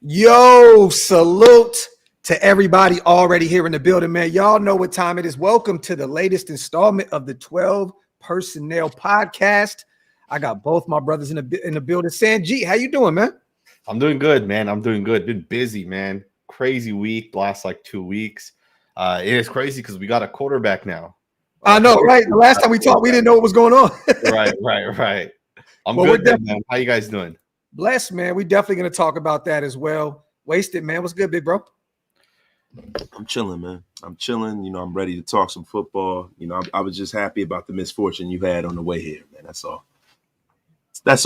Yo, salute to everybody already here in the building, man. Y'all know what time it is. Welcome to the latest installment of the 12 Personnel Podcast. I got both my brothers in the building. Sanjit, how you doing, man? I'm doing good, man. I'm doing good. Been busy, man. Crazy week, last like 2 weeks. It is crazy because we got a quarterback now. I know, right? The last time we talked, we didn't know what was going on. Right. I'm good, man. How you guys doing? Blessed, man. We definitely going to talk about that as well. Wasted, man. What's good, big bro? I'm chilling, man. I'm chilling. I'm ready to talk some football. I was just happy about the misfortune you had on the way here, man. That's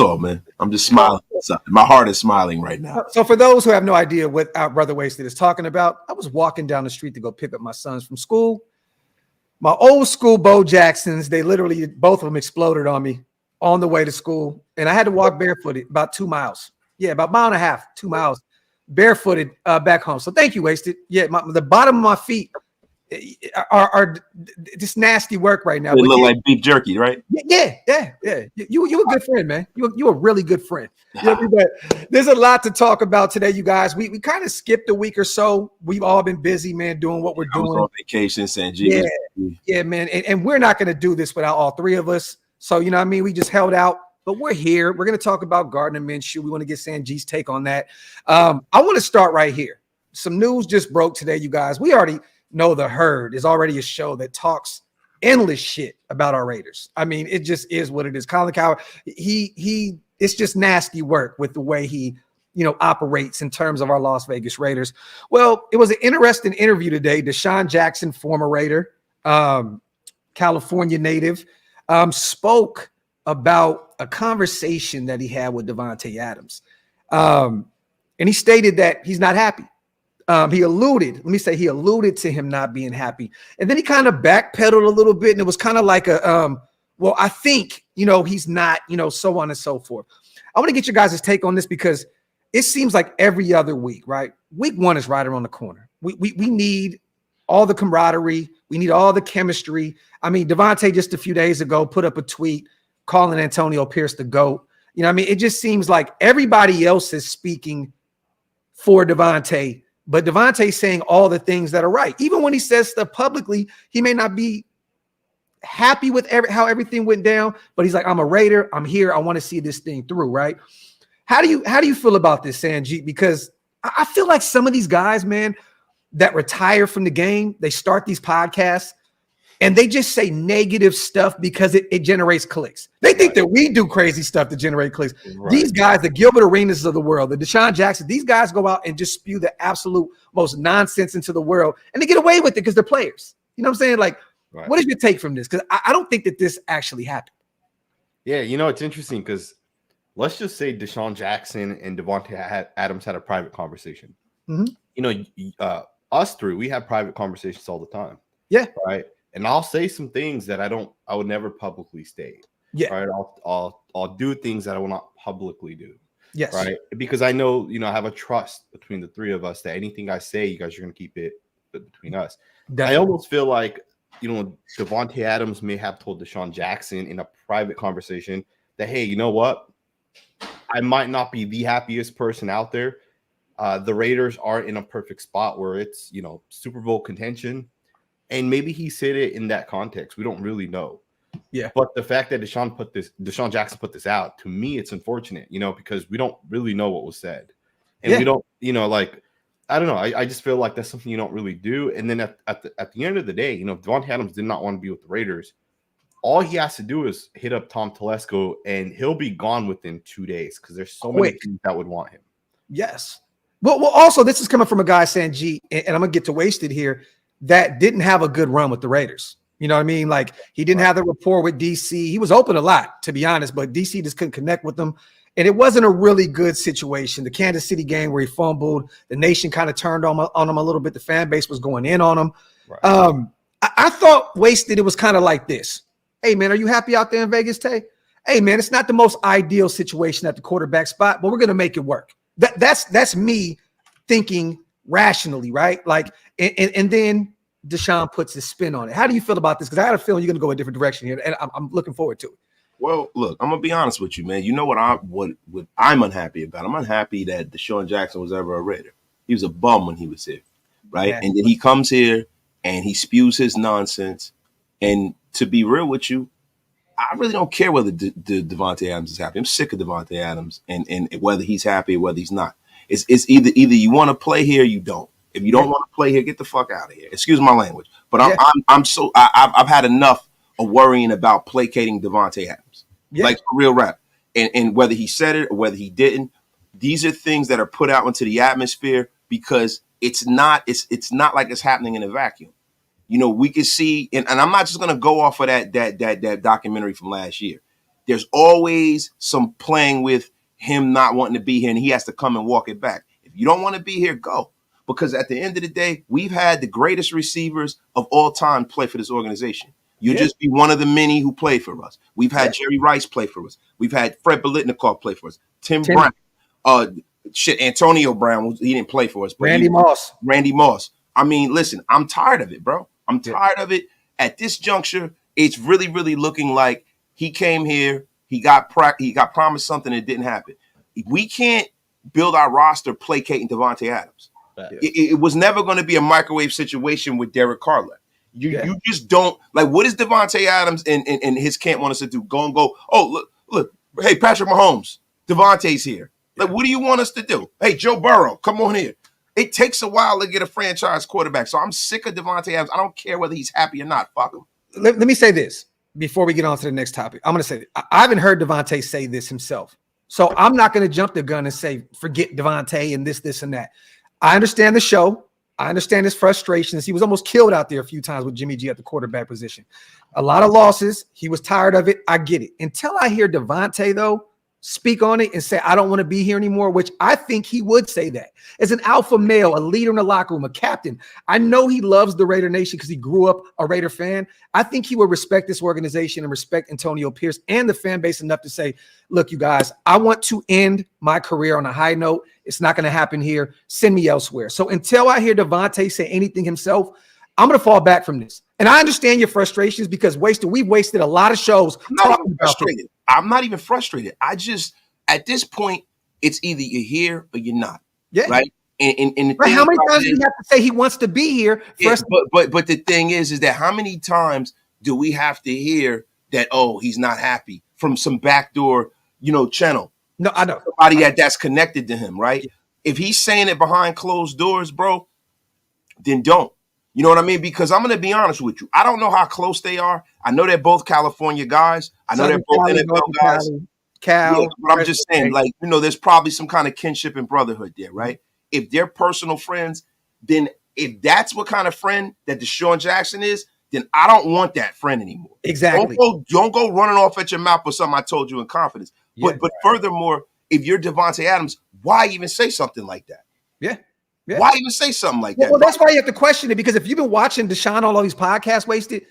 all, man. I'm just smiling. My heart is smiling right now. So for those who have no idea what our brother Wasted is talking about, I was walking down the street to go pick up my sons from school. My old school Bo Jacksons, they literally, both of them exploded on me on the way to school. And I had to walk barefooted about 2 miles. Yeah, about a mile and a half, 2 miles, barefooted back home. So thank you, Wasted. Yeah, the bottom of my feet are just nasty work right now. They look like beef jerky, right? Yeah. You a good friend, man. You a really good friend. There's a lot to talk about today, you guys. We kind of skipped a week or so. We've all been busy, man, doing what we're doing. I was on vacation, Sanjit. Yeah, man. And we're not going to do this without all three of us. So, you know what I mean? We just held out, but we're here. We're going to talk about Gardner Minshew. We want to get Sanjit's take on that. I want to start right here. Some news just broke today, you guys. We already know The Herd is already a show that talks endless shit about our Raiders. I mean, it just is what it is. Colin Cowherd, it's just nasty work with the way he, operates in terms of our Las Vegas Raiders. Well, it was an interesting interview today. Deshaun Jackson, former Raider, California native, spoke about a conversation that he had with Devonte Adams. And he stated that he's not happy. He alluded to him not being happy. And then he kind of backpedaled a little bit. And it was kind of like I think, he's not, so on and so forth. I want to get your guys' take on this because it seems like every other week, right? Week one is right around the corner. We need all the camaraderie. We need all the chemistry. I mean, Davante just a few days ago put up a tweet calling Antonio Pierce the GOAT. It just seems like everybody else is speaking for Davante, but Davante's saying all the things that are right. Even when he says stuff publicly, he may not be happy with how everything went down, but he's like, I'm a Raider. I'm here. I want to see this thing through, right? How do you feel about this, Sanjit? Because I feel like some of these guys, man, that retire from the game, they start these podcasts and they just say negative stuff because it generates clicks. They think that we do crazy stuff to generate clicks. Right. These guys, the Gilbert Arenas of the world, the Deshaun Jackson, these guys go out and just spew the absolute most nonsense into the world and they get away with it because they're players. You know what I'm saying? Like, right. What is your take from this? Because I don't think that this actually happened. Yeah, it's interesting because let's just say Deshaun Jackson and Devonte Adams had a private conversation. Mm-hmm. Us three, we have private conversations all the time. Yeah. Right. And I'll say some things that I would never publicly state. Yeah. Right. I'll do things that I will not publicly do. Yes. Right. Because I know, I have a trust between the three of us that anything I say, you guys are going to keep it between us. Definitely. I almost feel like, Devonte Adams may have told Deshaun Jackson in a private conversation that, hey, you know what? I might not be the happiest person out there. The Raiders are in a perfect spot where it's, Super Bowl contention. And maybe he said it in that context. We don't really know. Yeah. But the fact that Deshaun Jackson put this out, to me, it's unfortunate, because we don't really know what was said. And we don't, I don't know. I just feel like that's something you don't really do. And then at the end of the day, Devonte Adams did not want to be with the Raiders. All he has to do is hit up Tom Telesco, and he'll be gone within 2 days because there's so many teams that would want him. Yes. Well, also, this is coming from a guy, Sanjit, and I'm going to get to Wasted here, that didn't have a good run with the Raiders. You know what I mean? Like, he didn't have the rapport with DC. He was open a lot, to be honest, but DC just couldn't connect with them. And it wasn't a really good situation. The Kansas City game where he fumbled, the nation kind of turned on him a little bit. The fan base was going in on him. Right. I thought Wasted, it was kind of like this. Hey, man, are you happy out there in Vegas, Tay? Hey, man, it's not the most ideal situation at the quarterback spot, but we're going to make it work. That's me thinking rationally, right? Like, and then Deshaun puts his spin on it. How do you feel about this? Because I got a feeling you're going to go a different direction here, and I'm looking forward to it. Well, look, I'm gonna be honest with you, man. You know what I'm unhappy about? I'm unhappy that Deshaun Jackson was ever a Raider. He was a bum when he was here, right? Yeah. And then he comes here and he spews his nonsense. And to be real with you, I really don't care whether Devonte Adams is happy. I'm sick of Devonte Adams and whether he's happy or whether he's not. It's either you want to play here or you don't. If you don't want to play here, get the fuck out of here. Excuse my language, but I've had enough of worrying about placating Devonte Adams, like for real rap. And whether he said it or whether he didn't, these are things that are put out into the atmosphere because it's not like it's happening in a vacuum. You know, we can see, and I'm not just going to go off of that documentary from last year. There's always some playing with him not wanting to be here, and he has to come and walk it back. If you don't want to be here, go. Because at the end of the day, we've had the greatest receivers of all time play for this organization. You'll just be one of the many who play for us. We've had Jerry Rice play for us. We've had Fred Biletnikoff play for us. Tim Brown. Antonio Brown, he didn't play for us. But Randy Moss. I mean, listen, I'm tired of it, bro. I'm tired of it. At this juncture, it's really, really looking like he came here, he got promised something that didn't happen. We can't build our roster placating Devonte Adams. It was never going to be a microwave situation with Derek Carr. You just don't like. What does Devonte Adams and his camp want us to do? Go. Oh, look. Hey, Patrick Mahomes, Devontae's here. Like, what do you want us to do? Hey, Joe Burrow, come on here. It takes a while to get a franchise quarterback. So I'm sick of Devonte Adams. I don't care whether he's happy or not. Fuck him. Let me say this before we get on to the next topic. I'm going to say I haven't heard Devonte say this himself. So I'm not going to jump the gun and say, forget Devonte and this, and that. I understand the show. I understand his frustrations. He was almost killed out there a few times with Jimmy G at the quarterback position. A lot of losses. He was tired of it. I get it. Until I hear Devonte, though, speak on it and say, I don't want to be here anymore, which I think he would say that. As an alpha male, a leader in the locker room, a captain, I know he loves the Raider Nation because he grew up a Raider fan. I think he would respect this organization and respect Antonio Pierce and the fan base enough to say, look, you guys, I want to end my career on a high note. It's not going to happen here. Send me elsewhere. So until I hear Devonte say anything himself, I'm going to fall back from this. And I understand your frustrations because we've wasted a lot of shows talking about this. I'm not even frustrated. I just, at this point, it's either you're here or you're not. Yeah. Right. And how many times do you have to say he wants to be here? But the thing is that how many times do we have to hear that, oh, he's not happy from some backdoor, channel? No, I know. Somebody that's connected to him, right? Yeah. If he's saying it behind closed doors, bro, then don't. You know what I mean? Because I'm going to be honest with you. I don't know how close they are. I know they're both California guys. I know they're both NFL guys. But I'm just saying, there's probably some kind of kinship and brotherhood there, right? If they're personal friends, then if that's what kind of friend that Deshaun Jackson is, then I don't want that friend anymore. Exactly. Don't go running off at your mouth for something I told you in confidence. But furthermore, if you're Devonte Adams, why even say something like that? Yeah. Why even say something like that? Well, that's why you have to question it, because if you've been watching Deshaun, all these podcasts wasted,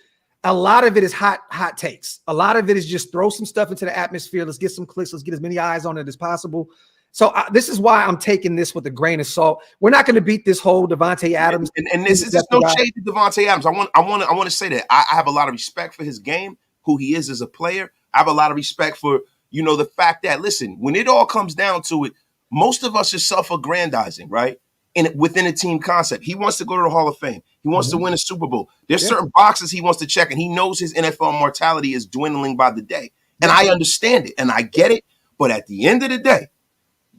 a lot of it is hot takes. A lot of it is just throw some stuff into the atmosphere. Let's get some clicks. Let's get as many eyes on it as possible. So this is why I'm taking this with a grain of salt. We're not going to beat this whole Devonte Adams. And this is no shade to Devonte Adams. I want to say that I have a lot of respect for his game, who he is as a player. I have a lot of respect for, the fact that, listen, when it all comes down to it, most of us are self-aggrandizing, right? And within a team concept, he wants to go to the Hall of Fame. He wants to win a Super Bowl. There's certain boxes he wants to check, and he knows his NFL mortality is dwindling by the day. And I understand it, and I get it. But at the end of the day,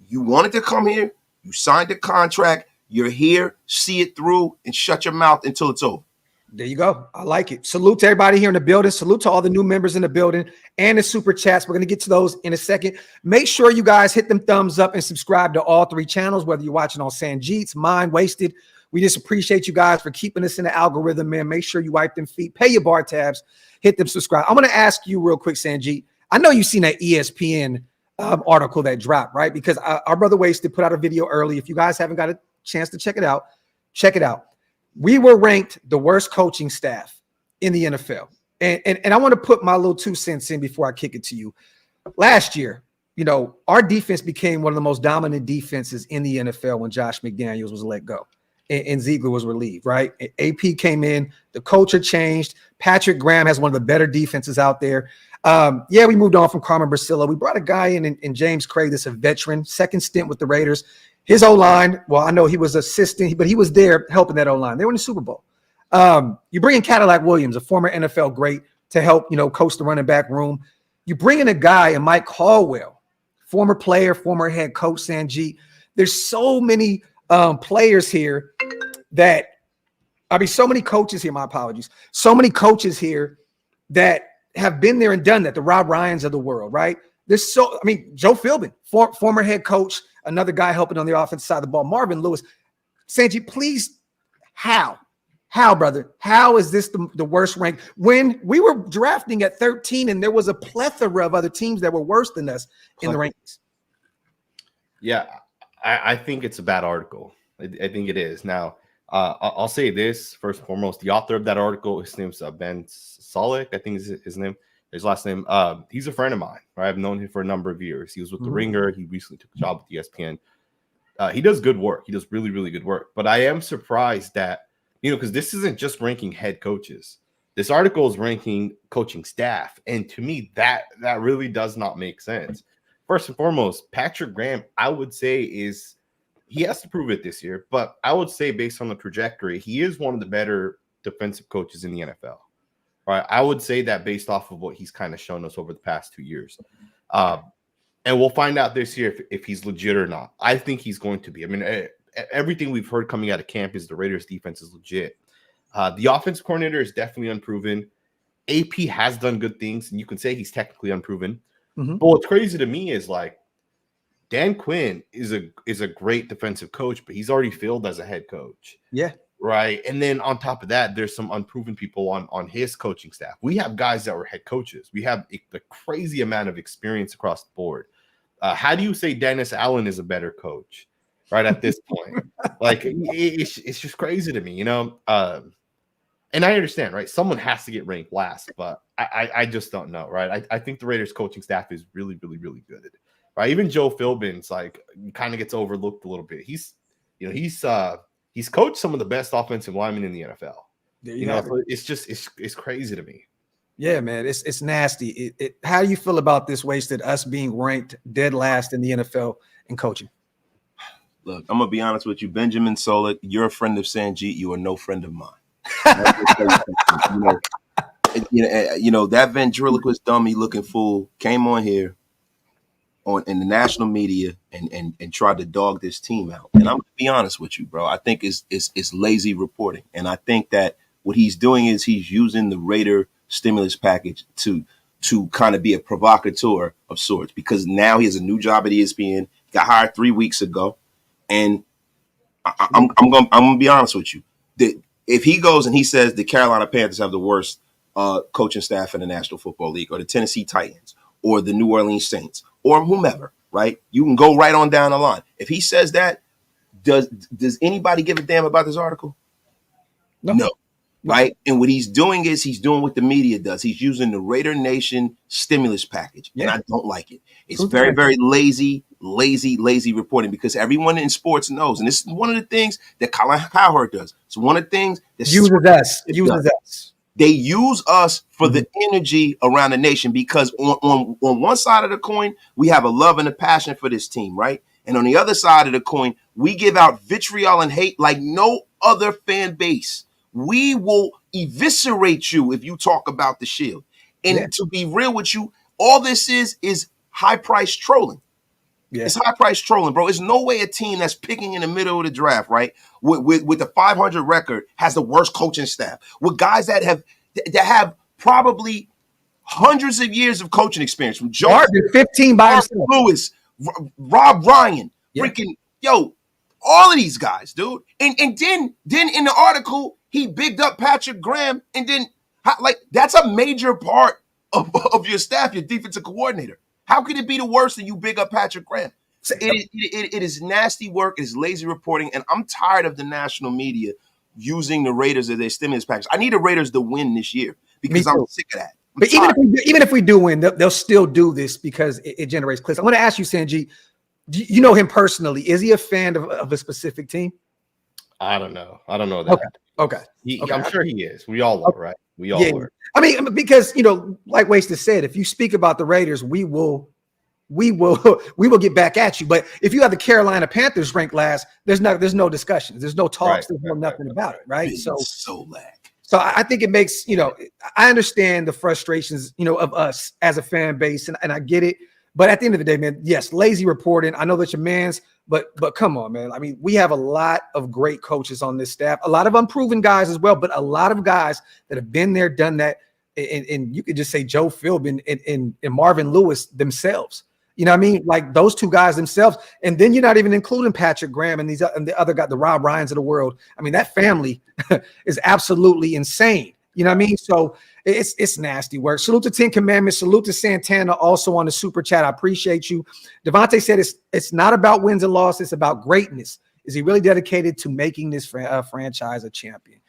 you wanted to come here, you signed a contract, you're here, see it through, and shut your mouth until it's over. There you go. I like it. Salute to everybody here in the building. Salute to all the new members in the building and the super chats. We're going to get to those in a second. Make sure you guys hit them thumbs up and subscribe to all three channels, whether you're watching on Sanjit's, mine, Wasted. We just appreciate you guys for keeping us in the algorithm, man. Make sure you wipe them feet, pay your bar tabs, hit them subscribe. I'm going to ask you real quick, Sanjit. I know you've seen that ESPN article that dropped, right? Because our brother Wasted put out a video early. If you guys haven't got a chance to check it out, check it out. We were ranked the worst coaching staff in the NFL. And I want to put my little 2 cents in before I kick it to you. Last year, our defense became one of the most dominant defenses in the NFL when Josh McDaniels was let go. and Ziegler was relieved, right? AP came in, the culture changed. Patrick Graham has one of the better defenses out there. Yeah, we moved on from Carmen Bracillo. We brought a guy in James Craig that's a veteran, second stint with the Raiders. His O-line, well, I know he was assistant, but he was there helping that O-line. They were in the Super Bowl. You bring in Cadillac Williams, a former NFL great, to help, coach the running back room. You bring in a guy, and Mike Caldwell, former player, former head coach, Sanjit. There's so many players here so many coaches here, my apologies. So many coaches here that have been there and done that, the Rob Ryans of the world, right? Joe Philbin, former head coach, another guy helping on the offensive side of the ball, Marvin Lewis. Sanjit, please, how, brother? How is this the worst rank? When we were drafting at 13 and there was a plethora of other teams that were worse than us in the rankings. Yeah, I think it's a bad article. I think it is. Now, I'll say this first and foremost. The author of that article, his name's Ben Solek, I think is his name, his last name. He's a friend of mine. Right? I've known him for a number of years. He was with The Ringer. He recently took a job with ESPN. He does good work. He does really, really good work. But I am surprised that, because this isn't just ranking head coaches. This article is ranking coaching staff. And to me, that really does not make sense. First and foremost, Patrick Graham, I would say he has to prove it this year, but I would say based on the trajectory, he is one of the better defensive coaches in the NFL. Right? I would say that based off of what he's kind of shown us over the past 2 years. And we'll find out this year if he's legit or not. I think he's going to be. I mean, everything we've heard coming out of camp is the Raiders defense is legit. The offensive coordinator is definitely unproven. AP has done good things, and you can say he's technically unproven. Mm-hmm. But what's crazy to me is Dan Quinn is a great defensive coach, but he's already failed as a head coach. Yeah. Right. And then on top of that, there's some unproven people on his coaching staff. We have guys that were head coaches. We have a crazy amount of experience across the board. How do you say Dennis Allen is a better coach? Right at this point, it's just crazy to me, and I understand, right? Someone has to get ranked last, but I just don't know, right? I think the Raiders coaching staff is really, really, really good. Right? Even Joe Philbin's kind of gets overlooked a little bit. He's coached some of the best offensive linemen in the NFL. It's crazy to me. Yeah, man, it's nasty. How do you feel about this wasted us being ranked dead last in the NFL in coaching? Look, I'm gonna be honest with you, Benjamin Solek. You're a friend of Sanjit. You are no friend of mine. That ventriloquist dummy looking fool came on here in the national media and tried to dog this team out. And I'm gonna be honest with you, bro. I think it's lazy reporting, and I think that what he's doing is he's using the Raider stimulus package to kind of be a provocateur of sorts, because now he has a new job at ESPN. He got hired 3 weeks ago. And I'm gonna be honest with you. If he goes and he says the Carolina Panthers have the worst coaching staff in the National Football League, or the Tennessee Titans, or the New Orleans Saints, or whomever, right? You can go right on down the line. If he says that, does anybody give a damn about this article? No. Right? And what he's doing is he's doing what the media does. He's using the Raider Nation stimulus package, and I don't like it. It's very, very lazy reporting, because everyone in sports knows, and this is one of the things that Colin Cowherd does. It's one of the things that uses us. They use us for the energy around the nation, because on one side of the coin, we have a love and a passion for this team, right? And on the other side of the coin, we give out vitriol and hate like no other fan base. We will eviscerate you if you talk about the Shield. And to be real with you, all this is high-priced trolling. Yeah. It's high-priced trolling, bro. There's no way a team that's picking in the middle of the draft, right, with the 500 record has the worst coaching staff, with guys that have probably hundreds of years of coaching experience, from Joe 15 by himself, Lewis, Rob Ryan, freaking all of these guys, dude. And then in the article, he bigged up Patrick Graham, and then that's a major part of your staff, your defensive coordinator. How could it be the worst that you big up Patrick Graham? So it is nasty work. It is lazy reporting, and I'm tired of the national media using the Raiders as their stimulus package. I need the Raiders to win this year, because I'm sick of that. But even if we do win, they'll still do this because it generates clicks. I want to ask you, Sanjit, you know him personally. Is he a fan of a specific team? I don't know. I don't know that. Okay. I'm sure he is. We all are, right? We all are. I mean, because like Wasted said, if you speak about the Raiders, we will get back at you. But if you have the Carolina Panthers ranked last, there's no discussion. There's no talks. There's nothing about it, right? So I think it makes, I understand the frustrations, of us as a fan base, and I get it. But at the end of the day, man, yes, lazy reporting. I know that's your man's, but come on, man. I mean, we have a lot of great coaches on this staff, a lot of unproven guys as well, but a lot of guys that have been there, done that. And you could just say Joe Philbin and Marvin Lewis themselves. You know what I mean? Like those two guys themselves. And then you're not even including Patrick Graham and the other guy, the Rob Ryans of the world. I mean, that family is absolutely insane. You know what I mean? So it's nasty work. Salute to 10 Commandments. Salute to Santana also on the super chat. I appreciate you. Devonte said it's not about wins and losses. It's about greatness. Is he really dedicated to making this franchise a champion?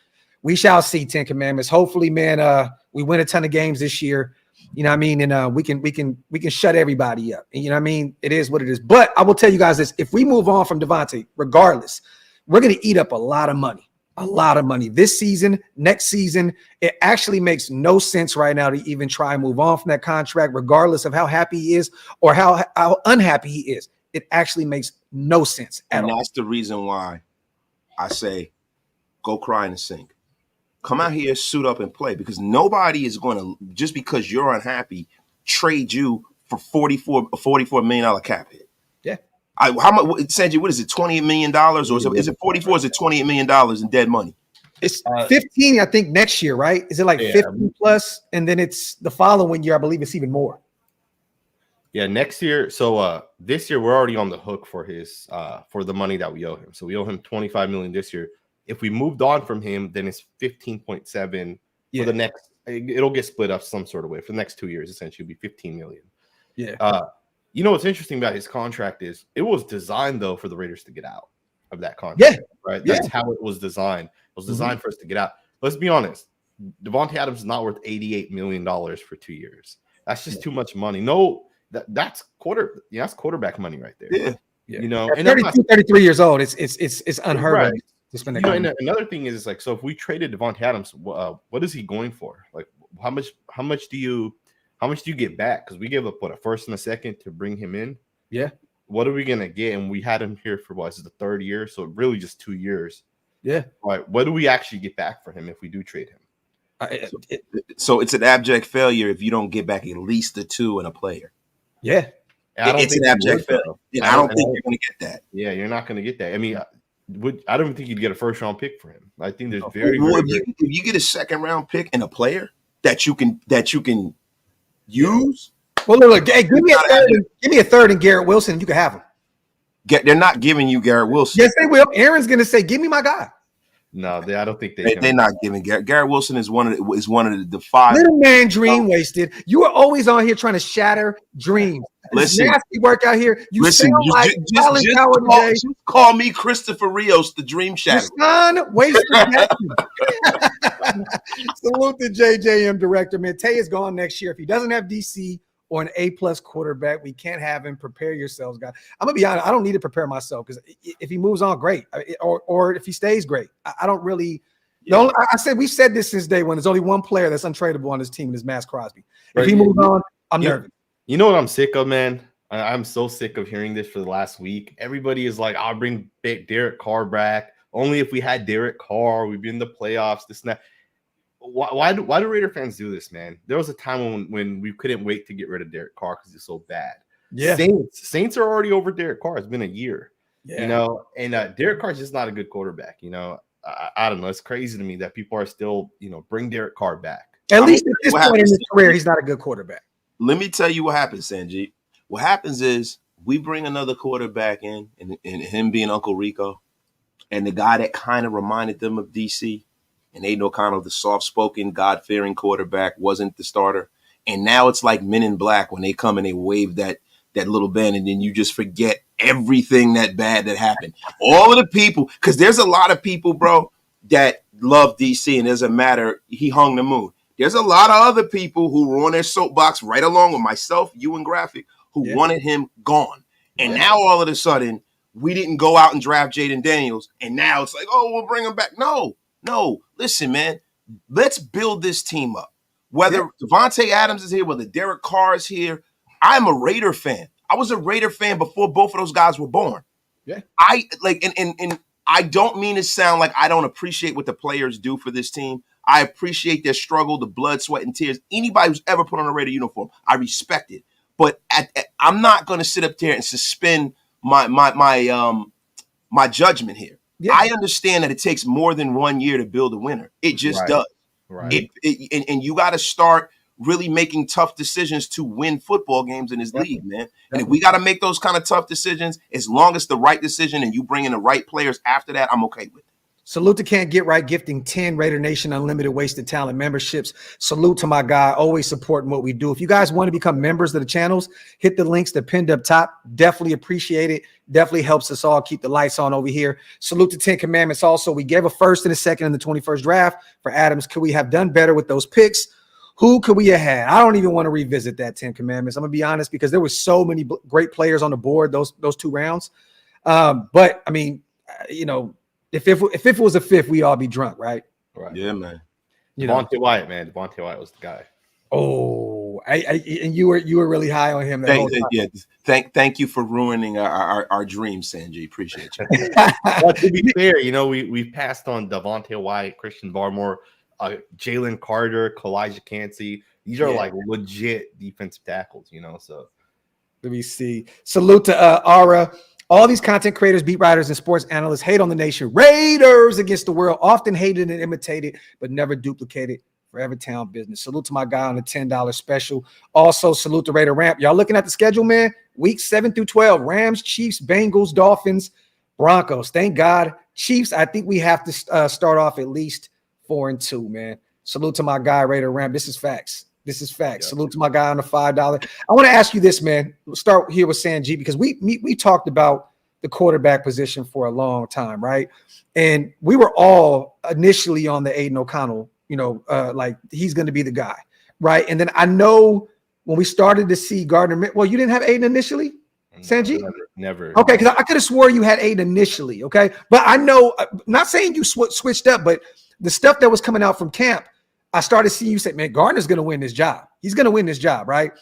We shall see, 10 Commandments. Hopefully, man, we win a ton of games this year. You know what I mean? And we can shut everybody up. And you know what I mean? It is what it is. But I will tell you guys this. If we move on from Devonte, regardless, we're going to eat up a lot of money. A lot of money this season, next season. It actually makes no sense right now to even try and move on from that contract, regardless of how happy he is or how unhappy he is. It actually makes no sense at all. And that's the reason why I say go cry in the sink. Come out here, suit up, and play, because nobody is going to, just because you're unhappy, trade you for $44 million cap hit. Yeah. How much, Sanjay, what is it, $28 million? Or is it 44? Is it $28 million in dead money? It's 15, I think, next year, right? Is it like 15 plus? And then it's the following year, I believe it's even more. Yeah, next year. So this year we're already on the hook for his for the money that we owe him. So we owe him $25 million this year. If we moved on from him, then it's 15.7 for the next. It'll get split up some sort of way for the next 2 years. Essentially, it'll be 15 million. Yeah. What's interesting about his contract is it was designed though for the Raiders to get out of that contract. Yeah. Right. That's how it was designed. It was designed for us to get out. Let's be honest. Devonte Adams is not worth $88 million for 2 years. That's just too much money. No, that's quarterback money right there. Yeah. At 32, 33 years old. It's unheard of. And another thing is like, so if we traded Devonte Adams, what is he going for? Like, how much do you get back? Because we gave up a first and a second to bring him in. Yeah. What are we gonna get? And we had him here for this is the third year, so really just 2 years. Yeah. Right. What do we actually get back for him if we do trade him? So it's an abject failure if you don't get back at least the two and a player. Yeah. It's an abject failure. I don't think you're going to get that. Yeah, you're not going to get that. I mean, I don't even think you'd get a first round pick for him. I think there's if you get a second round pick and a player that you can use. Well, look, hey, give me a third and Garrett Wilson. You can have him. They're not giving you Garrett Wilson. Yes, they will. Aaron's going to say, "Give me my guy." No, I don't think they're not giving Garrett Wilson is one of the five. Little man dream wasted. You are always on here trying to shatter dreams. Listen, nasty work out here. You sound like just call me Christopher Rios, the dream shatter. Son wasted. Salute to JJM director. Man, Tay is gone next year. If he doesn't have DC or an A+ quarterback, we can't have him. Prepare yourselves, guys. I'm gonna be honest. I don't need to prepare myself because if he moves on, great. Or if he stays, great. I don't really. Yeah. We've said this since day one. There's only one player that's untradeable on this team, and it's Max Crosby. If he moves on, I'm nervous. You know what I'm sick of, man? I'm so sick of hearing this for the last week. Everybody is like, "I'll bring Derek Carr back. Only if we had Derek Carr, we'd be in the playoffs." This and that. Why do Raider fans do this, man? There was a time when we couldn't wait to get rid of Derek Carr because he's so bad. Yeah, Saints are already over Derek Carr. It's been a year, and Derek Carr is just not a good quarterback. I don't know. It's crazy to me that people are still, bring Derek Carr back. At least at this point in his career, he's not a good quarterback. Let me tell you what happens, Sanjit. What happens is we bring another quarterback in, and him being Uncle Rico, and the guy that kind of reminded them of DC. And they know kind of the soft-spoken, God-fearing quarterback wasn't the starter. And now it's like Men in Black when they come and they wave that little band, and then you just forget everything that bad that happened. All of the people, because there's a lot of people, bro, that love DC, and doesn't matter, he hung the moon. There's a lot of other people who were on their soapbox right along with myself, you and Graphk, who wanted him gone. And now all of a sudden, we didn't go out and draft Jaden Daniels, and now it's like, oh, we'll bring him back. No. Listen, man, let's build this team up. Whether Devonte Adams is here, whether Derek Carr is here, I'm a Raider fan. I was a Raider fan before both of those guys were born. Yeah. I like, and I don't mean to sound like I don't appreciate what the players do for this team. I appreciate their struggle, the blood, sweat, and tears. Anybody who's ever put on a Raider uniform, I respect it. But I'm not going to sit up there and suspend my judgment here. Yeah. I understand that it takes more than 1 year to build a winner. It just does. Right. And you got to start really making tough decisions to win football games in this league, man. And if we got to make those kind of tough decisions, as long as the right decision and you bring in the right players after that, I'm okay with it. Salute to Can't Get Right, gifting 10 Raider Nation Unlimited Wasted Talent memberships. Salute to my guy, always supporting what we do. If you guys want to become members of the channels, hit the links that pinned up top. Definitely appreciate it. Definitely helps us all keep the lights on over here. Salute to 10 Commandments also. We gave a first and a second in the 21st draft for Adams. Could we have done better with those picks? Who could we have had? I don't even want to revisit that 10 Commandments. I'm going to be honest, because there were so many great players on the board those 2 rounds. But, I mean, you know, if it was a fifth, we'd all be drunk, right? Right. Yeah, man. Devonte Wyatt, man. Devonte Wyatt was the guy. Oh, and you were really high on him. Thank you for ruining our dreams, Sanjay. Appreciate you. But to be fair, you know, we've passed on Devonte Wyatt, Christian Barmore, Jalen Carter, Kalijah Cansey. These are like legit defensive tackles, you know. So let me see. Salute to Ara. All these content creators, beat writers, and sports analysts hate on the nation. Raiders against the world, often hated and imitated, but never duplicated. Forever Town business. Salute to my guy on the $10 special. Also, salute to Raider Ramp. Y'all looking at the schedule, man? Week 7 through 12. Rams, Chiefs, Bengals, Dolphins, Broncos. Thank God. Chiefs, I think we have to start off at least 4-2, man. Salute to my guy, Raider Ramp. This is facts. This is facts. Yeah. Salute to my guy on the $5. I want to ask you this, man. We'll start here with Sanjit, because we talked about the quarterback position for a long time, right? And we were all initially on the Aiden O'Connell, you know, like he's going to be the guy, right? And then I know when we started to see Gardner, well, you didn't have Aiden initially, Sanjit? Never. Okay, because I could have swore you had Aiden initially, okay? But I know, not saying you switched up, but the stuff that was coming out from camp, I started seeing you say, man, Gardner's going to win this job. He's going to win this job, right?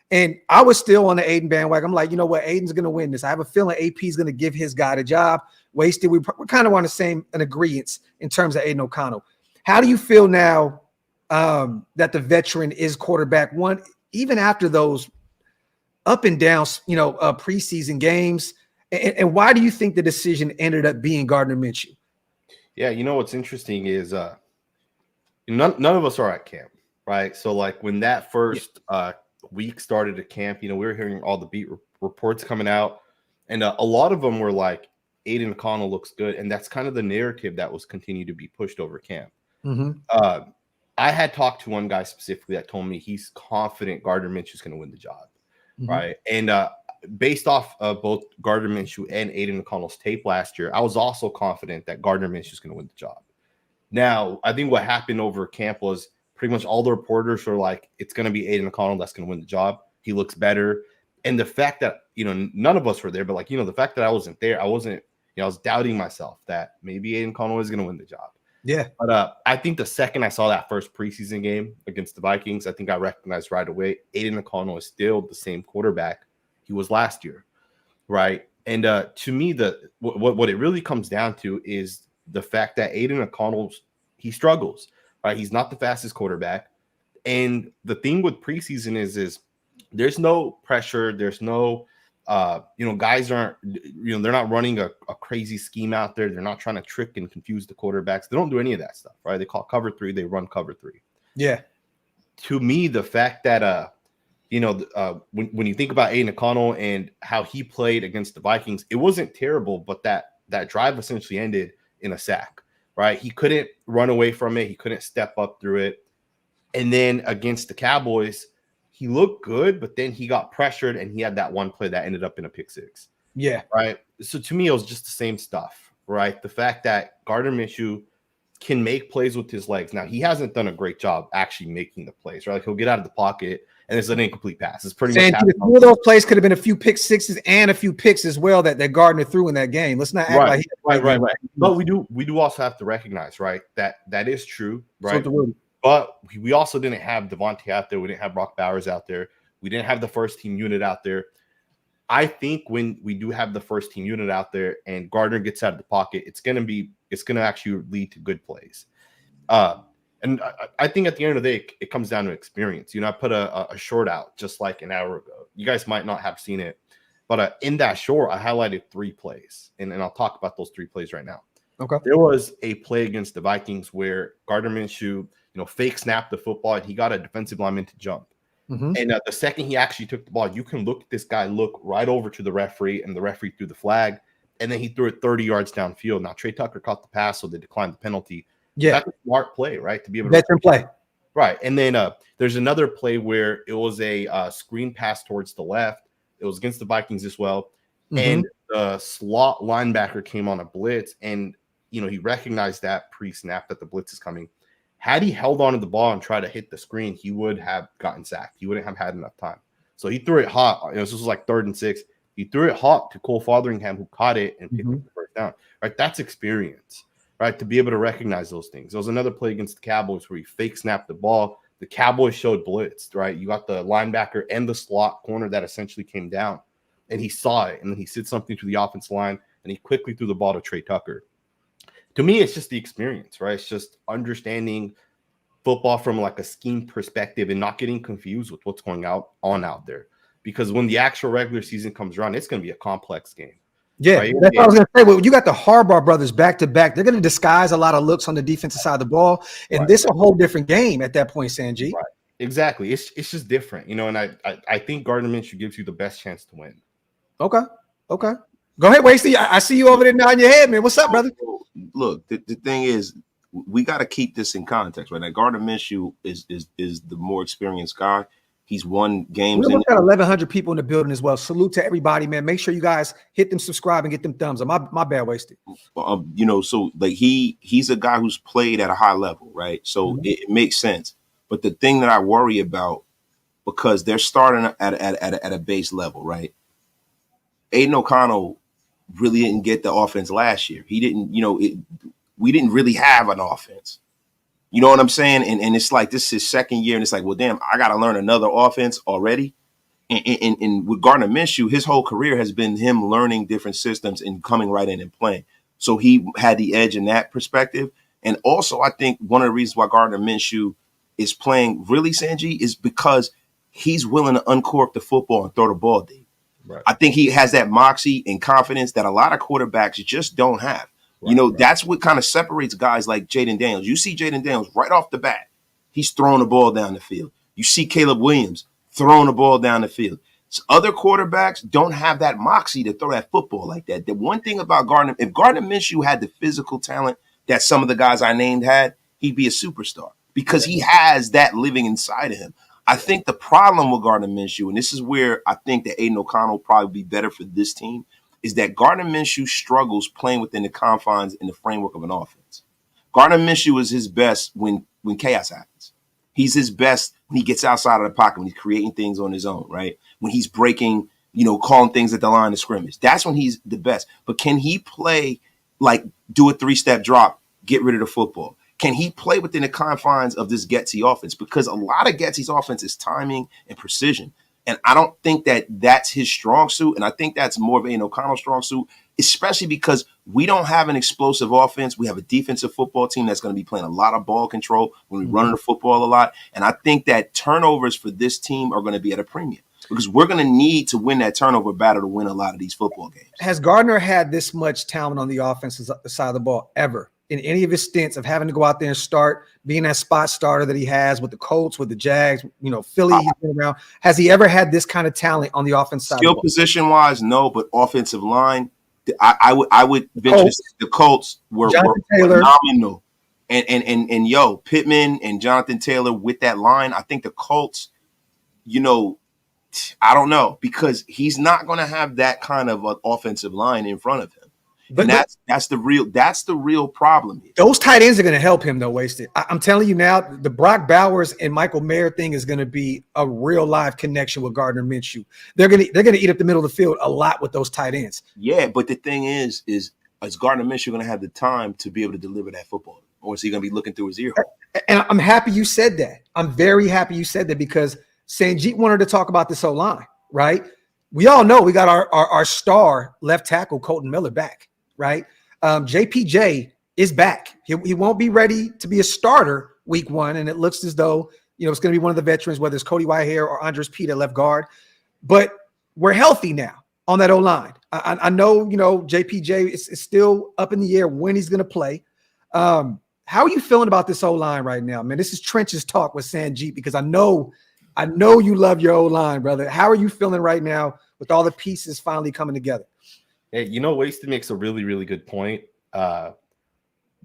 And I was still on the Aiden bandwagon. I'm like, you know what? Aiden's going to win this. I have a feeling AP is going to give his guy the job. Wasted. We're kind of on the same agreement in terms of Aiden O'Connell. How do you feel now that the veteran is quarterback one, even after those up and down, preseason games? And why do you think the decision ended up being Gardner Minshew? Yeah, you know what's interesting is none of us are at camp, right? So like when that first week started at camp, you know, we were hearing all the beat reports coming out, and a lot of them were like, Aiden O'Connell looks good, and that's kind of the narrative that was continued to be pushed over camp. Mm-hmm. I had talked to one guy specifically that told me he's confident Gardner Minshew is going to win the job, right? And based off of both Gardner Minshew and Aiden O'Connell's tape last year, I was also confident that Gardner Minshew is going to win the job. Now, I think what happened over camp was pretty much all the reporters were like, it's going to be Aiden O'Connell that's going to win the job. He looks better. And the fact that, you know, none of us were there, but like, you know, the fact that I wasn't there, I was doubting myself that maybe Aiden O'Connell is going to win the job. Yeah. But I think the second I saw that first preseason game against the Vikings, I think I recognized right away Aiden O'Connell is still the same quarterback he was last year, right? And to me, what it really comes down to is the fact that Aiden O'Connell, he struggles, right? He's not the fastest quarterback. And the thing with preseason is there's no pressure. There's no, guys aren't, they're not running a crazy scheme out there. They're not trying to trick and confuse the quarterbacks. They don't do any of that stuff, right? They call cover 3. They run cover 3. Yeah. To me, the fact that, when you think about Aiden O'Connell and how he played against the Vikings, it wasn't terrible, but that drive essentially ended in a sack, right? He couldn't run away from it. He couldn't step up through it. And then against the Cowboys, he looked good, but then he got pressured and he had that one play that ended up in a pick 6. Yeah. Right. So to me, it was just the same stuff, right? The fact that Gardner Minshew can make plays with his legs. Now, he hasn't done a great job actually making the plays, right? Like he'll get out of the pocket and it's an incomplete pass. It's pretty much a few of those plays could have been a few pick sixes and a few picks as well that Gardner threw in that game. Let's not act like right. But we do also have to recognize, right, that is true, right? So but we also didn't have Devonte out there. We didn't have Brock Bowers out there. We didn't have the first team unit out there. I think when we do have the first team unit out there and Gardner gets out of the pocket, it's gonna actually lead to good plays. And I think at the end of the day, it comes down to experience. I put a short out just like an hour ago. You guys might not have seen it, but in that short, I highlighted 3 plays, and I'll talk about those 3 plays right now. Okay. There was a play against the Vikings where Gardner Minshew, fake snapped the football, and he got a defensive lineman to jump. Mm-hmm. And the second he actually took the ball, you can look at this guy look right over to the referee, and the referee threw the flag, and then he threw it 30 yards downfield. Now, Trey Tucker caught the pass, so they declined the penalty. Yeah. That's a smart play, right? To be able to veteran play. Right. And then there's another play where it was a screen pass towards the left. It was against the Vikings as well. Mm-hmm. And the slot linebacker came on a blitz, and he recognized that pre-snap that the blitz is coming. Had he held on to the ball and tried to hit the screen, he would have gotten sacked. He wouldn't have had enough time. So he threw it hot. This was like 3rd and 6. He threw it hot to Cole Fotheringham, who caught it and picked up the first down. Right? That's experience, right? To be able to recognize those things. There was another play against the Cowboys where he fake snapped the ball. The Cowboys showed blitz, right? You got the linebacker and the slot corner that essentially came down, and he saw it, and then he said something to the offensive line, and he quickly threw the ball to Trey Tucker. To me, it's just the experience, right? It's just understanding football from like a scheme perspective and not getting confused with what's going on out there. Because when the actual regular season comes around, it's going to be a complex game. Yeah, right? that's what I was going to say. Well, you got the Harbaugh brothers back to back. They're going to disguise a lot of looks on the defensive side of the ball, and this is a whole different game at that point, Sanjit. Right. Exactly. It's just different, and I think Gardner Minshew gives you the best chance to win. Okay. Go ahead, Wasty. I see you over there nodding your head, man. What's up, brother? Look, the thing is, we got to keep this in context, right? Now, Gardner Minshew is the more experienced guy. He's won games. We got 1,100 people in the building as well. Salute to everybody, man. Make sure you guys hit them subscribe and get them thumbs up. My bad, Wasted. So like he's a guy who's played at a high level, right? So it makes sense. But the thing that I worry about, because they're starting at a base level, right? Aiden O'Connell really didn't get the offense last year. He didn't, we didn't really have an offense. You know what I'm saying? And it's like this is his second year, and it's like, well, damn, I got to learn another offense already. And with Gardner Minshew, his whole career has been him learning different systems and coming right in and playing. So he had the edge in that perspective. And also, I think one of the reasons why Gardner Minshew is playing really, Sanjay, is because he's willing to uncork the football and throw the ball deep. Right. I think he has that moxie and confidence that a lot of quarterbacks just don't have. Right, that's what kind of separates guys like Jaden Daniels. You see Jaden Daniels right off the bat, he's throwing the ball down the field. You see Caleb Williams throwing the ball down the field. So other quarterbacks don't have that moxie to throw that football like that. The one thing about Gardner, if Gardner Minshew had the physical talent that some of the guys I named had, he'd be a superstar because he has that living inside of him. I think the problem with Gardner Minshew, and this is where I think that Aiden O'Connell will probably be better for this team, is that Gardner Minshew struggles playing within the confines in the framework of an offense. Gardner Minshew is his best when chaos happens. He's his best when he gets outside of the pocket, when he's creating things on his own, right? When he's breaking, calling things at the line of scrimmage. That's when he's the best. But can he play, like, do a 3-step drop, get rid of the football? Can he play within the confines of this Getsy offense? Because a lot of Getsy's offense is timing and precision. And I don't think that that's his strong suit. And I think that's more of Aiden O'Connell's strong suit, especially because we don't have an explosive offense. We have a defensive football team that's going to be playing a lot of ball control when we run the football a lot. And I think that turnovers for this team are going to be at a premium because we're going to need to win that turnover battle to win a lot of these football games. Has Gardner had this much talent on the offensive side of the ball ever? In any of his stints of having to go out there and start, being that spot starter that he has with the Colts, with the Jags, Philly, he's been around. Has he ever had this kind of talent on the offensive side? Skill position wise, no, but offensive line, I would venture to say the Colts were phenomenal. And Pittman and Jonathan Taylor with that line, I think the Colts, I don't know, because he's not going to have that kind of an offensive line in front of him. And that's the real problem here. Those tight ends are going to help him though. Wasted. I'm telling you now, the Brock Bowers and Michael Mayer thing is going to be a real live connection with Gardner Minshew. They're going to eat up the middle of the field a lot with those tight ends. Yeah, but the thing is Gardner Minshew going to have the time to be able to deliver that football, or is he going to be looking through his ear hole? And I'm happy you said that. I'm very happy you said that because Sanjit wanted to talk about this O-line, right? We all know we got our star left tackle Colton Miller back, right? JPJ is back. He won't be ready to be a starter week 1, and it looks as though it's going to be one of the veterans, whether it's Cody Whitehair or Andres Pete at left guard. But we're healthy now on that O-line. I know JPJ is still up in the air when he's going to play. How are you feeling about this O-line right now, man? This is trenches talk with Sanjit because I know you love your O-line, brother. How are you feeling right now with all the pieces finally coming together? Hey, Wasted makes a really, really good point. Gardner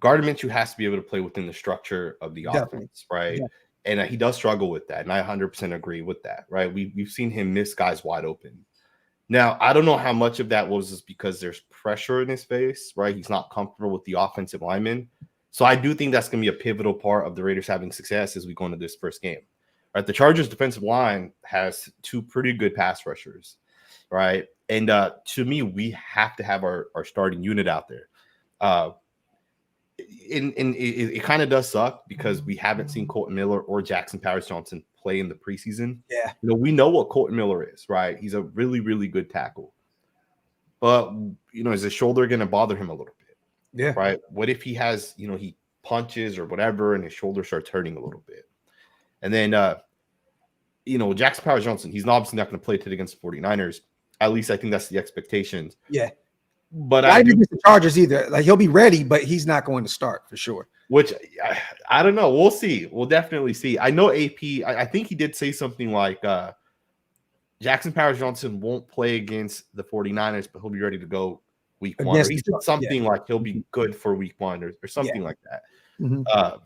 Minshew has to be able to play within the structure of the offense, right? Yeah. And he does struggle with that, and I 100% agree with that, right? We've seen him miss guys wide open. Now, I don't know how much of that was just because there's pressure in his face, right? He's not comfortable with the offensive lineman. So I do think that's going to be a pivotal part of the Raiders having success as we go into this first game. Right, the Chargers' defensive line has 2 pretty good pass rushers, right? And to me, we have to have our starting unit out there. It kind of does suck because we haven't seen Colton Miller or Jackson Powers-Johnson play in the preseason. Yeah, we know what Colton Miller is, right? He's a really, really good tackle. But is his shoulder going to bother him a little bit? Yeah, right. What if he has, he punches or whatever, and his shoulder starts hurting a little bit? And then, Jackson Powers-Johnson, he's obviously not going to play today against the 49ers. At least I think that's the expectations. Yeah. But I didn't get the Chargers either. Like, he'll be ready, but he's not going to start for sure. Which, I don't know. We'll see. We'll definitely see. I know AP, I think he did say something like Jackson Powers-Johnson won't play against the 49ers, but he'll be ready to go week 1. Or he said something like he'll be good for week 1 or something like that. Mm-hmm.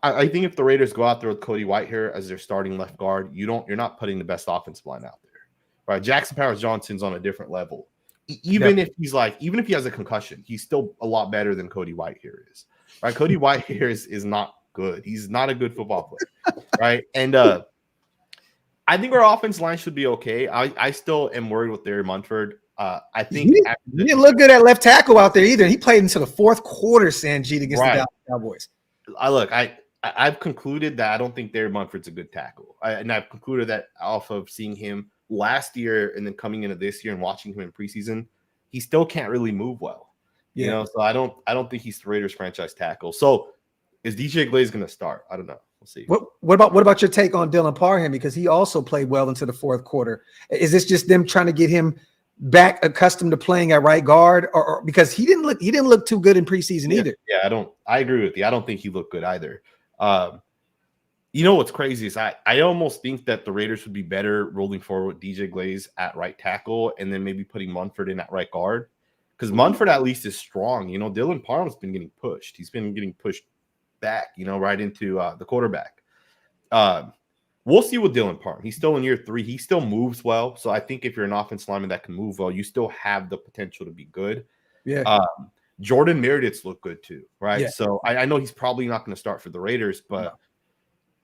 I think if the Raiders go out there with Cody Whitehair as their starting left guard, you're not putting the best offensive line out there, right? Jackson Powers-Johnson's on a different level. Even if he has a concussion, he's still a lot better than Cody Whitehair is, right? Cody Whitehair is not good. He's not a good football player, right? And I think our offensive line should be okay. I still am worried with Darren Munford. I think he didn't look good at left tackle out there either. He played into the 4th quarter, Sanjit, against the Dallas Cowboys. I've concluded that I don't think Darren Munford's a good tackle. And I've concluded that off of seeing him last year and then coming into this year and watching him in preseason, he still can't really move well. So I don't think he's the Raiders franchise tackle. So is DJ Glaze going to start? I don't know. We'll see. What about your take on Dylan Parham? Because he also played well into the 4th quarter. Is this just them trying to get him back accustomed to playing at right guard, or because he didn't look too good in preseason either? Yeah, I agree with you. I don't think he looked good either. What's crazy is I almost think that the Raiders would be better rolling forward with DJ Glaze at right tackle and then maybe putting Munford in at right guard, because Munford at least is strong. Dylan Parham's been getting pushed. He's been getting pushed back, right into the quarterback. We'll see with Dylan Parham. He's still in year 3. He still moves well. So I think if you're an offensive lineman that can move well, you still have the potential to be good. Yeah. Jordan Meredith's look good too, right? Yeah. So I know he's probably not going to start for the Raiders, but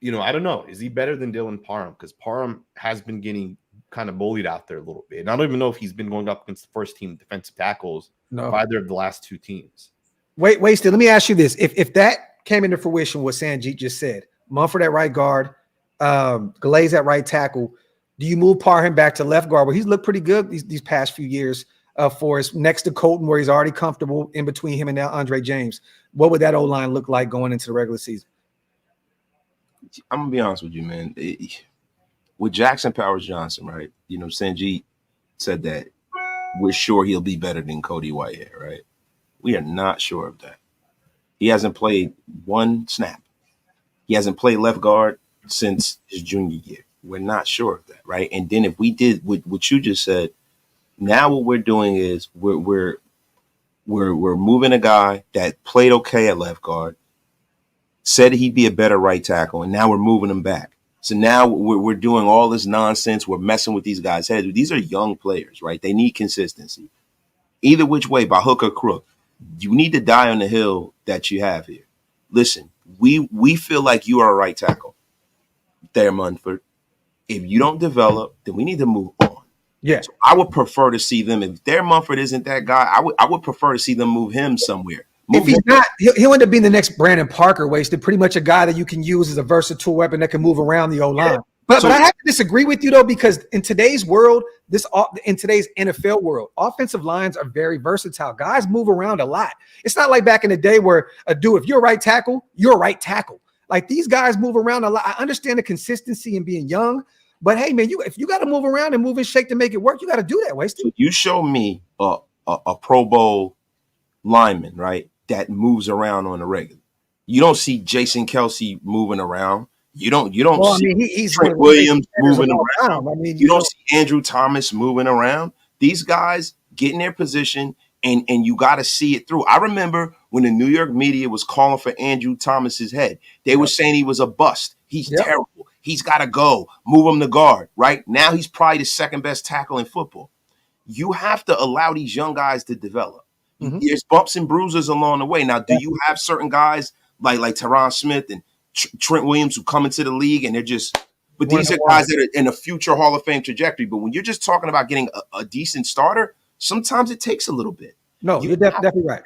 I don't know. Is he better than Dylan Parham? Because Parham has been getting kind of bullied out there a little bit. And I don't even know if he's been going up against the first team defensive tackles of either of the last 2 teams. Wasted. Let me ask you this. If that came into fruition, what Sanjit just said, Munford at right guard, Glaze at right tackle, do you move Parham back to left guard, where he's looked pretty good these past few years for us, next to Colton, where he's already comfortable in between him and now Andre James? What would that O-line look like going into the regular season? I'm going to be honest with you, man. With Jackson Powers-Johnson, right, Sanjit said that we're sure he'll be better than Cody Whitehair, right? We are not sure of that. He hasn't played 1 snap. He hasn't played left guard since his junior year. We're not sure of that, right? And then if we did what you just said, now what we're doing is we're moving a guy that played okay at left guard, said he'd be a better right tackle, and now we're moving him back. So now we're doing all this nonsense. We're messing with these guys' heads. These are young players, right? They need consistency. either which way, by hook or crook, you need to die on the hill that you have here. Listen, we feel like you are a right tackle there, Munford. If you don't develop, then we need to move on. Yeah. So I would prefer to see them. If their Munford isn't that guy, I would prefer to see them move him somewhere. If he's not, he'll end up being the next Brandon Parker, wasted. Pretty much a guy that you can use as a versatile weapon that can move around the O-line. Yeah. But I have to disagree with you, though, because in today's world, in today's NFL world, offensive lines are very versatile. Guys move around a lot. It's not like back in the day where if you're a right tackle, you're a right tackle. Like, these guys move around a lot. I understand the consistency and being young, but hey, man, if you got to move around and move and shake to make it work, you got to do that, Wasted. So you show me a Pro Bowl lineman, right, that moves around on a regular. You don't see Jason Kelce moving around. You don't see he's Trent Williams moving around. You don't see Andrew Thomas moving around. These guys get in their position, and you got to see it through. I remember when the New York media was calling for Andrew Thomas's head. They were saying he was a bust. He's terrible. He's got to go. Move him to guard. Right now, he's probably the second best tackle in football. You have to allow these young guys to develop. Mm-hmm. There's bumps and bruises along the way. Now, do you have certain guys like Tyron Smith and Trent Williams who come into the league and they're just – but these are guys that are in a future Hall of Fame trajectory. But when you're just talking about getting a decent starter, sometimes it takes a little bit. No, you're definitely right.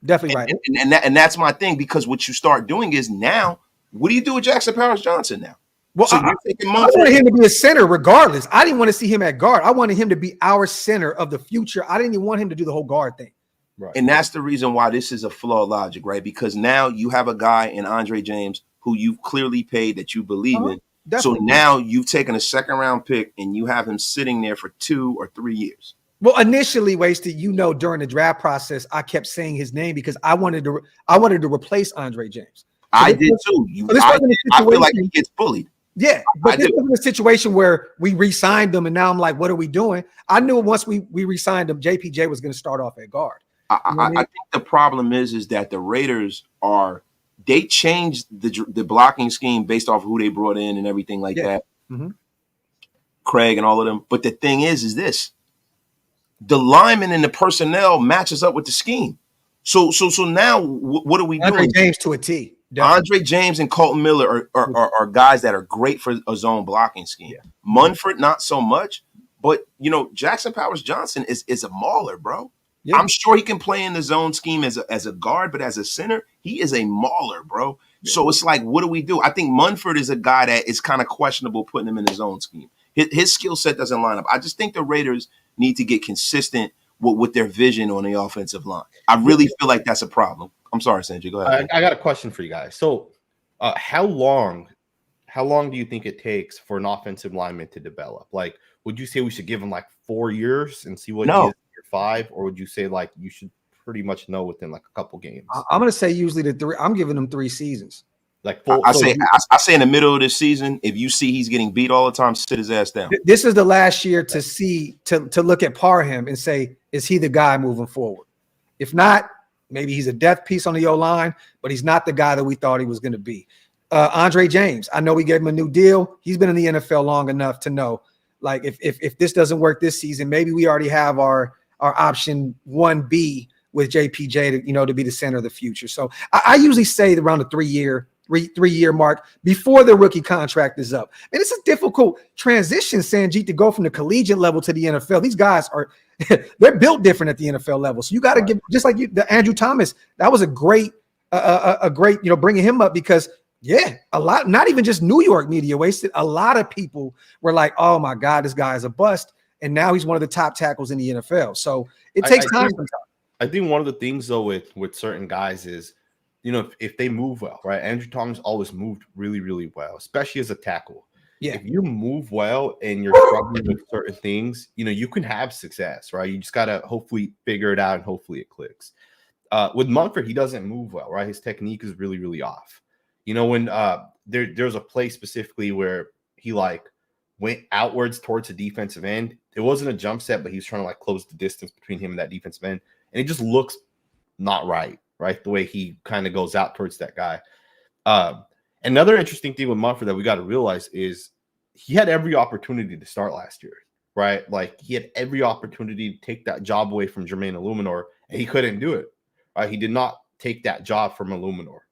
Definitely right. And that's my thing, because what you start doing is now, what do you do with Jackson Powers-Johnson now? Well, so I wanted him to be a center regardless. I didn't want to see him at guard. I wanted him to be our center of the future. I didn't even want him to do the whole guard thing. Right. And that's the reason why this is a flawed logic, right? Because now you have a guy in Andre James who you've clearly paid that you believe in. Definitely. So now you've taken a second-round pick and you have him sitting there for 2 or 3 years. Well, initially, Wasted, during the draft process, I kept saying his name because I wanted to replace Andre James. I did too. I feel like he gets bullied. Yeah, but this wasn't a situation where we re-signed them and now I'm like, what are we doing? I knew once we re-signed him, JPJ was going to start off at guard. I think the problem is that the Raiders they changed the blocking scheme based off of who they brought in and everything like that. Mm-hmm. Craig and all of them. But the thing is this: the linemen and the personnel matches up with the scheme. So now what are we doing? Andre James to a T. Definitely. Andre James and Colton Miller are guys that are great for a zone blocking scheme. Yeah. Munford, not so much. But, Jackson Powers-Johnson is a mauler, bro. Yeah. I'm sure he can play in the zone scheme as a guard, but as a center, he is a mauler, bro. Yeah. So it's like, what do we do? I think Munford is a guy that is kind of questionable putting him in the zone scheme. His skill set doesn't line up. I just think the Raiders need to get consistent with their vision on the offensive line. I really feel like that's a problem. I'm sorry, Sanjay. Go ahead. I got a question for you guys. So, how long do you think it takes for an offensive lineman to develop? Like, would you say we should give him like 4 years and see what he is in year 5, or would you say like you should pretty much know within like a couple games? I'm going to say usually I'm giving him 3 seasons. Like I say in the middle of this season, if you see he's getting beat all the time, sit his ass down. This is the last year to see to look at Parham and say, is he the guy moving forward? If not, maybe he's a death piece on the O-line, but he's not the guy that we thought he was going to be. Andre James, I know we gave him a new deal. He's been in the NFL long enough to know, like, if this doesn't work this season, maybe we already have our option 1B with JPJ to be the center of the future. So I usually say around the 3-year mark before the rookie contract is up. And it's a difficult transition, Sanjit, to go from the collegiate level to the NFL. These guys they're built different at the NFL level. So you got to give, just like the Andrew Thomas, that was a great, bringing him up because a lot, not even just New York media wasted. A lot of people were like, oh my God, this guy is a bust. And now he's one of the top tackles in the NFL. So it takes time. I think one of the things though with certain guys is, if they move well, right? Andrew Thomas always moved really, really well, especially as a tackle. Yeah. If you move well and you're struggling with certain things, you can have success, right? You just got to hopefully figure it out and hopefully it clicks. With Munford, he doesn't move well, right? His technique is really, really off. When there's a play specifically where he went outwards towards the defensive end. It wasn't a jump set, but he was trying to close the distance between him and that defensive end. And it just looks not right? The way he kind of goes out towards that guy. Another interesting thing with Munford that we got to realize is he had every opportunity to start last year, right? Like he had every opportunity to take that job away from Jermaine Illuminor, and he couldn't do it. Right? He did not take that job from Illuminor.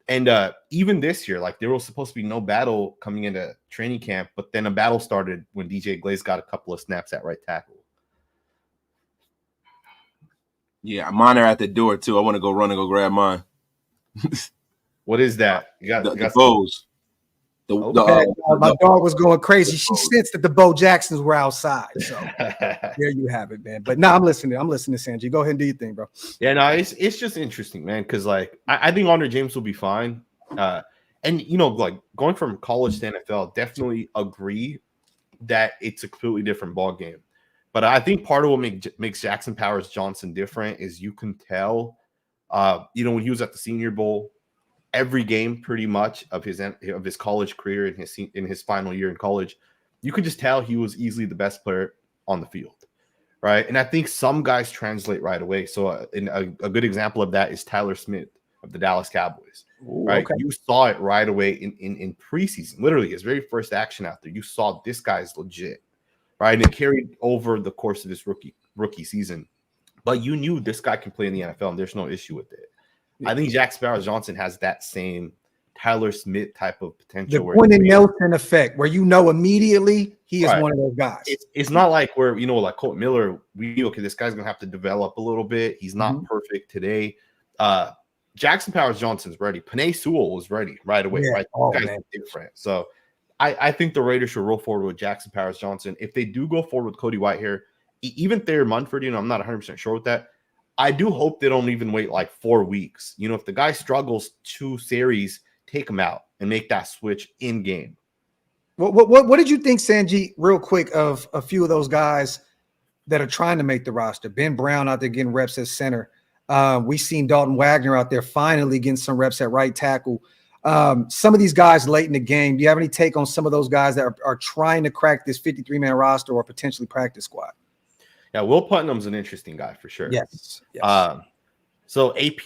And even this year, like there was supposed to be no battle coming into training camp, but then a battle started when DJ Glaze got a couple of snaps at right tackle. Yeah, mine are at the door too. I want to go run and go grab mine. What is that? You got the bows. My dog was going crazy. She sensed that the Bo Jacksons were outside. So there you have it, man. But no, I'm listening. Sanjay. Go ahead and do your thing, bro. Yeah, no, it's just interesting, man. Because like I think Andre James will be fine. And you know, like going from college to NFL, definitely agree that it's a completely different ball game. But I think part of what makes Jackson Powers Johnson different is you can tell, you know, when he was at the Senior Bowl, every game pretty much of his college career in his final year in college, you could just tell he was easily the best player on the field, right? And I think some guys translate right away. So a good example of that is Tyler Smith of the Dallas Cowboys, right? Okay. You saw it right away in preseason, literally his very first action out there. You saw this guy's legit, right? And it carried over the course of this rookie season. But you knew this guy can play in the NFL, and there's no issue with it. I think Jackson Powers Johnson has that same Tyler Smith type of potential. The Quentin Nelson effect, where you know immediately he is one of those guys. It's not like where, you know, like Colton Miller, we knew, okay, this guy's going to have to develop a little bit. He's not perfect today. Jackson Powers Johnson's ready. Penei Sewell was ready right away. Yeah. Right? Oh, guys are different. So I think the Raiders should roll forward with Jackson Powers Johnson. If they do go forward with Cody Whitehair, even Thayer Munford, you know, I'm not 100% sure with that. I do hope they don't even wait like 4 weeks. You know, if the guy struggles 2 series, take him out and make that switch in game. What did you think, Sanjit, real quick, of a few of those guys that are trying to make the roster? Ben Brown out there getting reps at center. We've seen Dalton Wagner out there finally getting some reps at right tackle. Some of these guys late in the game, do you have any take on some of those guys that are trying to crack this 53-man roster or potentially practice squad? Yeah, Will Putnam's an interesting guy for sure. Yes. So AP,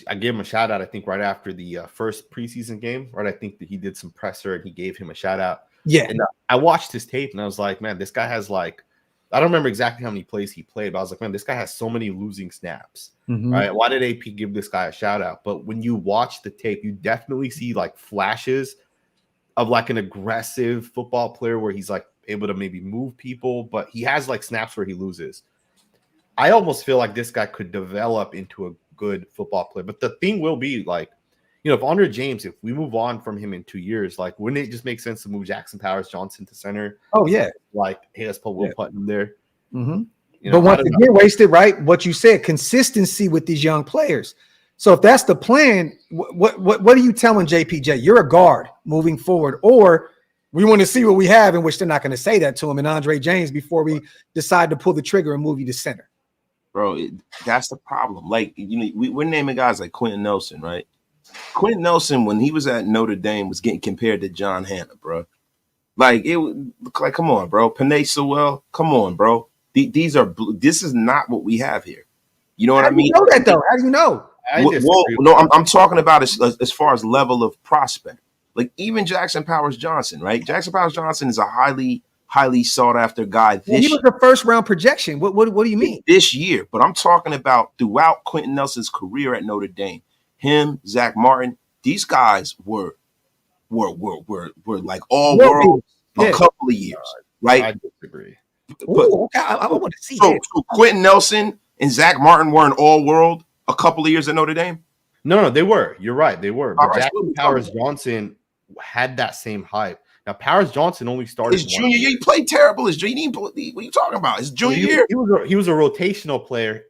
I gave him a shout out, I think, right after the first preseason game, right? I think that he did some presser and he gave him a shout out. Yeah. And I watched his tape and I was like, man, this guy has like, I don't remember exactly how many plays he played, but I was like, man, this guy has so many losing snaps. Right? Why did AP give this guy a shout out? But when you watch the tape, you definitely see like flashes of like an aggressive football player where he's like able to maybe move people, but he has like snaps where he loses. I almost feel like this guy could develop into a good football player. But the thing will be like, you know, if Andre James, if we move on from him in 2 years, like, wouldn't it just make sense to move Jackson Powers Johnson to center? Oh, yeah. Like, hey, let's put Will Putnam there. You know, but once again, wasted, right? What you said, consistency with these young players. So if that's the plan, what are you telling JPJ? You're a guard moving forward, or we want to see what we have, in which they're not going to say that to him and Andre James before we decide to pull the trigger and move you to center. Bro, that's the problem. Like, you know, we're naming guys like Quentin Nelson, right? Quentin Nelson, when he was at Notre Dame, was getting compared to John Hanna, bro. Like, come on, bro. Penei Sewell, come on, bro. This is not what we have here. You know what I mean? How do you know that, though? How do you know? No, I'm talking about as far as level of prospect. Like, even Jackson Powers Johnson, right? Jackson Powers Johnson is a highly sought after guy this year. He was the first round projection. What do you mean? This year, but I'm talking about throughout Quentin Nelson's career at Notre Dame. Him, Zach Martin, these guys were like all world a couple of years, right? I disagree. Okay. I want to see it. So Quentin Nelson and Zach Martin were an all world a couple of years at Notre Dame? No, they were. You're right, they were. But Jackson Powers Johnson had that same hype. Now, Powers Johnson only started his junior year. He played terrible. His junior, what are you talking about? His junior year. He was a rotational player.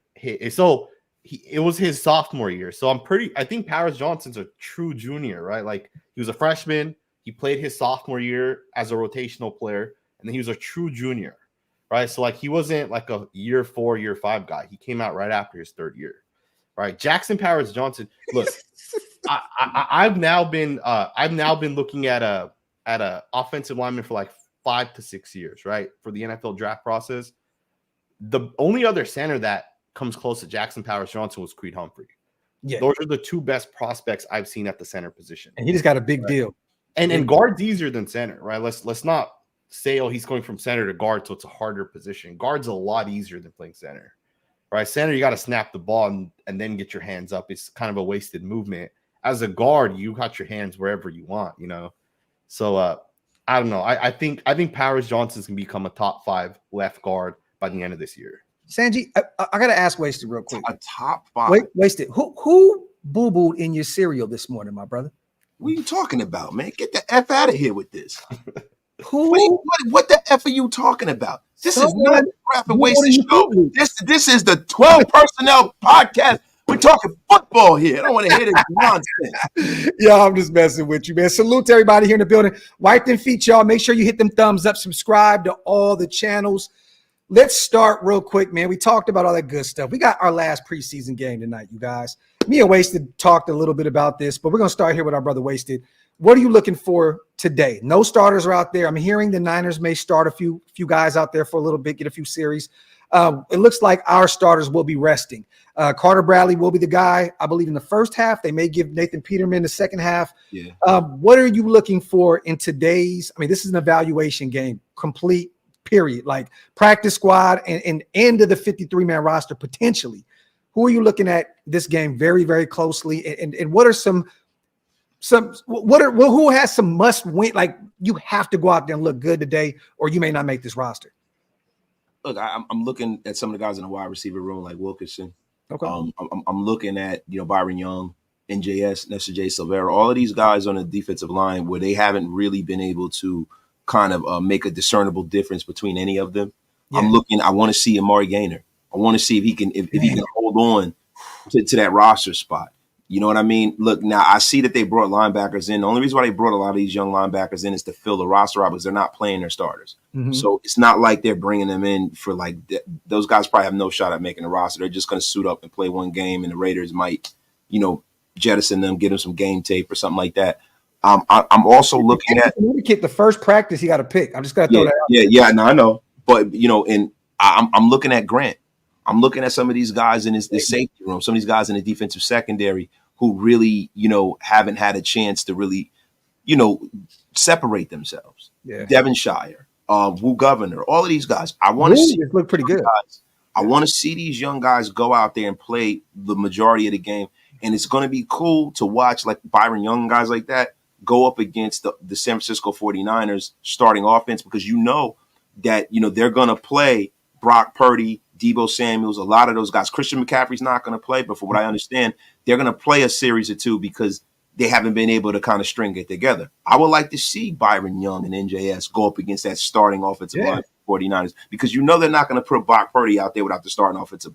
So it was his sophomore year. So I think Powers Johnson's a true junior, right? Like, he was a freshman. He played his sophomore year as a rotational player, and then he was a true junior, right? So like, he wasn't like a year 4, year 5 guy. He came out right after his 3rd year, right? Jackson Powers Johnson. Look, I've now been looking at a offensive lineman for like 5 to 6 years, right? For the NFL draft process. The only other center that comes close to Jackson Powers Johnson was Creed Humphrey. Yeah. Those are the 2 best prospects I've seen at the center position. And he just got a big deal. And guard's easier than center, right? Let's not say, oh, he's going from center to guard, so it's a harder position. Guard's a lot easier than playing center, right? Center, you got to snap the ball and then get your hands up. It's kind of a wasted movement. As a guard, you got your hands wherever you want, you know? So I don't know. I think Powers Johnson's can become a top 5 left guard by the end of this year. Sanjit, I got to ask Wasted real quick. A top 5. Wait, Wasted. Who boo-booed in your cereal this morning, my brother? What are you talking about, man? Get the F out of here with this. Who? What the F are you talking about? This is not the Graphk What Wasted are you show. doing? This is the 12 personnel podcast. We're talking football here. I don't want to hear this nonsense. Yeah, I'm just messing with you, man. Salute to everybody here in the building. Wipe them feet, y'all. Make sure you hit them thumbs up. Subscribe to all the channels. Let's start real quick, man. We talked about all that good stuff. We got our last preseason game tonight, you guys. Me and Wasted talked a little bit about this, but we're going to start here with our brother Wasted. What are you looking for today? No starters are out there. I'm hearing the Niners may start a few guys out there for a little bit, get a few series. It looks like our starters will be resting. Carter Bradley will be the guy, I believe, in the first half. They may give Nathan Peterman the second half. Yeah. What are you looking for in today's? I mean, this is an evaluation game, complete, period. Like practice squad and end of the 53-man roster potentially. Who are you looking at this game very, very closely? And what are who has some must win? Like you have to go out there and look good today, or you may not make this roster. Look, I'm looking at some of the guys in the wide receiver room, like Wilkerson. Okay. I'm looking at Byron Young, NJS, Nestor J. Silvera, all of these guys on the defensive line where they haven't really been able to kind of make a discernible difference between any of them. Yeah. I want to see Amari Gaynor. I want to see if he can hold on to that roster spot. You know what I mean? Look, now I see that they brought linebackers in. The only reason why they brought a lot of these young linebackers in is to fill the roster out because they're not playing their starters. Mm-hmm. So it's not like they're bringing them in for like those guys probably have no shot at making the roster. They're just going to suit up and play one game, and the Raiders might, jettison them, get them some game tape or something like that. I'm also looking at the first practice he got to pick. I'm just going to throw that out. Yeah, no, I know, but and I'm looking at Grant. I'm looking at some of these guys in this safety room, some of these guys in the defensive secondary who really, haven't had a chance to really, separate themselves. Yeah. Devonshire, Wu Governor, all of these guys. I want to see look pretty good. Guys. I want to see these young guys go out there and play the majority of the game. And it's going to be cool to watch like Byron Young, guys like that, go up against the San Francisco 49ers starting offense because that, they're going to play Brock Purdy, Deebo Samuels, a lot of those guys. Christian McCaffrey's not going to play, but from what I understand, they're going to play a series or two because they haven't been able to kind of string it together. I would like to see Byron Young and NJS go up against that starting offensive line for 49ers because they're not going to put Brock Purdy out there without the starting offensive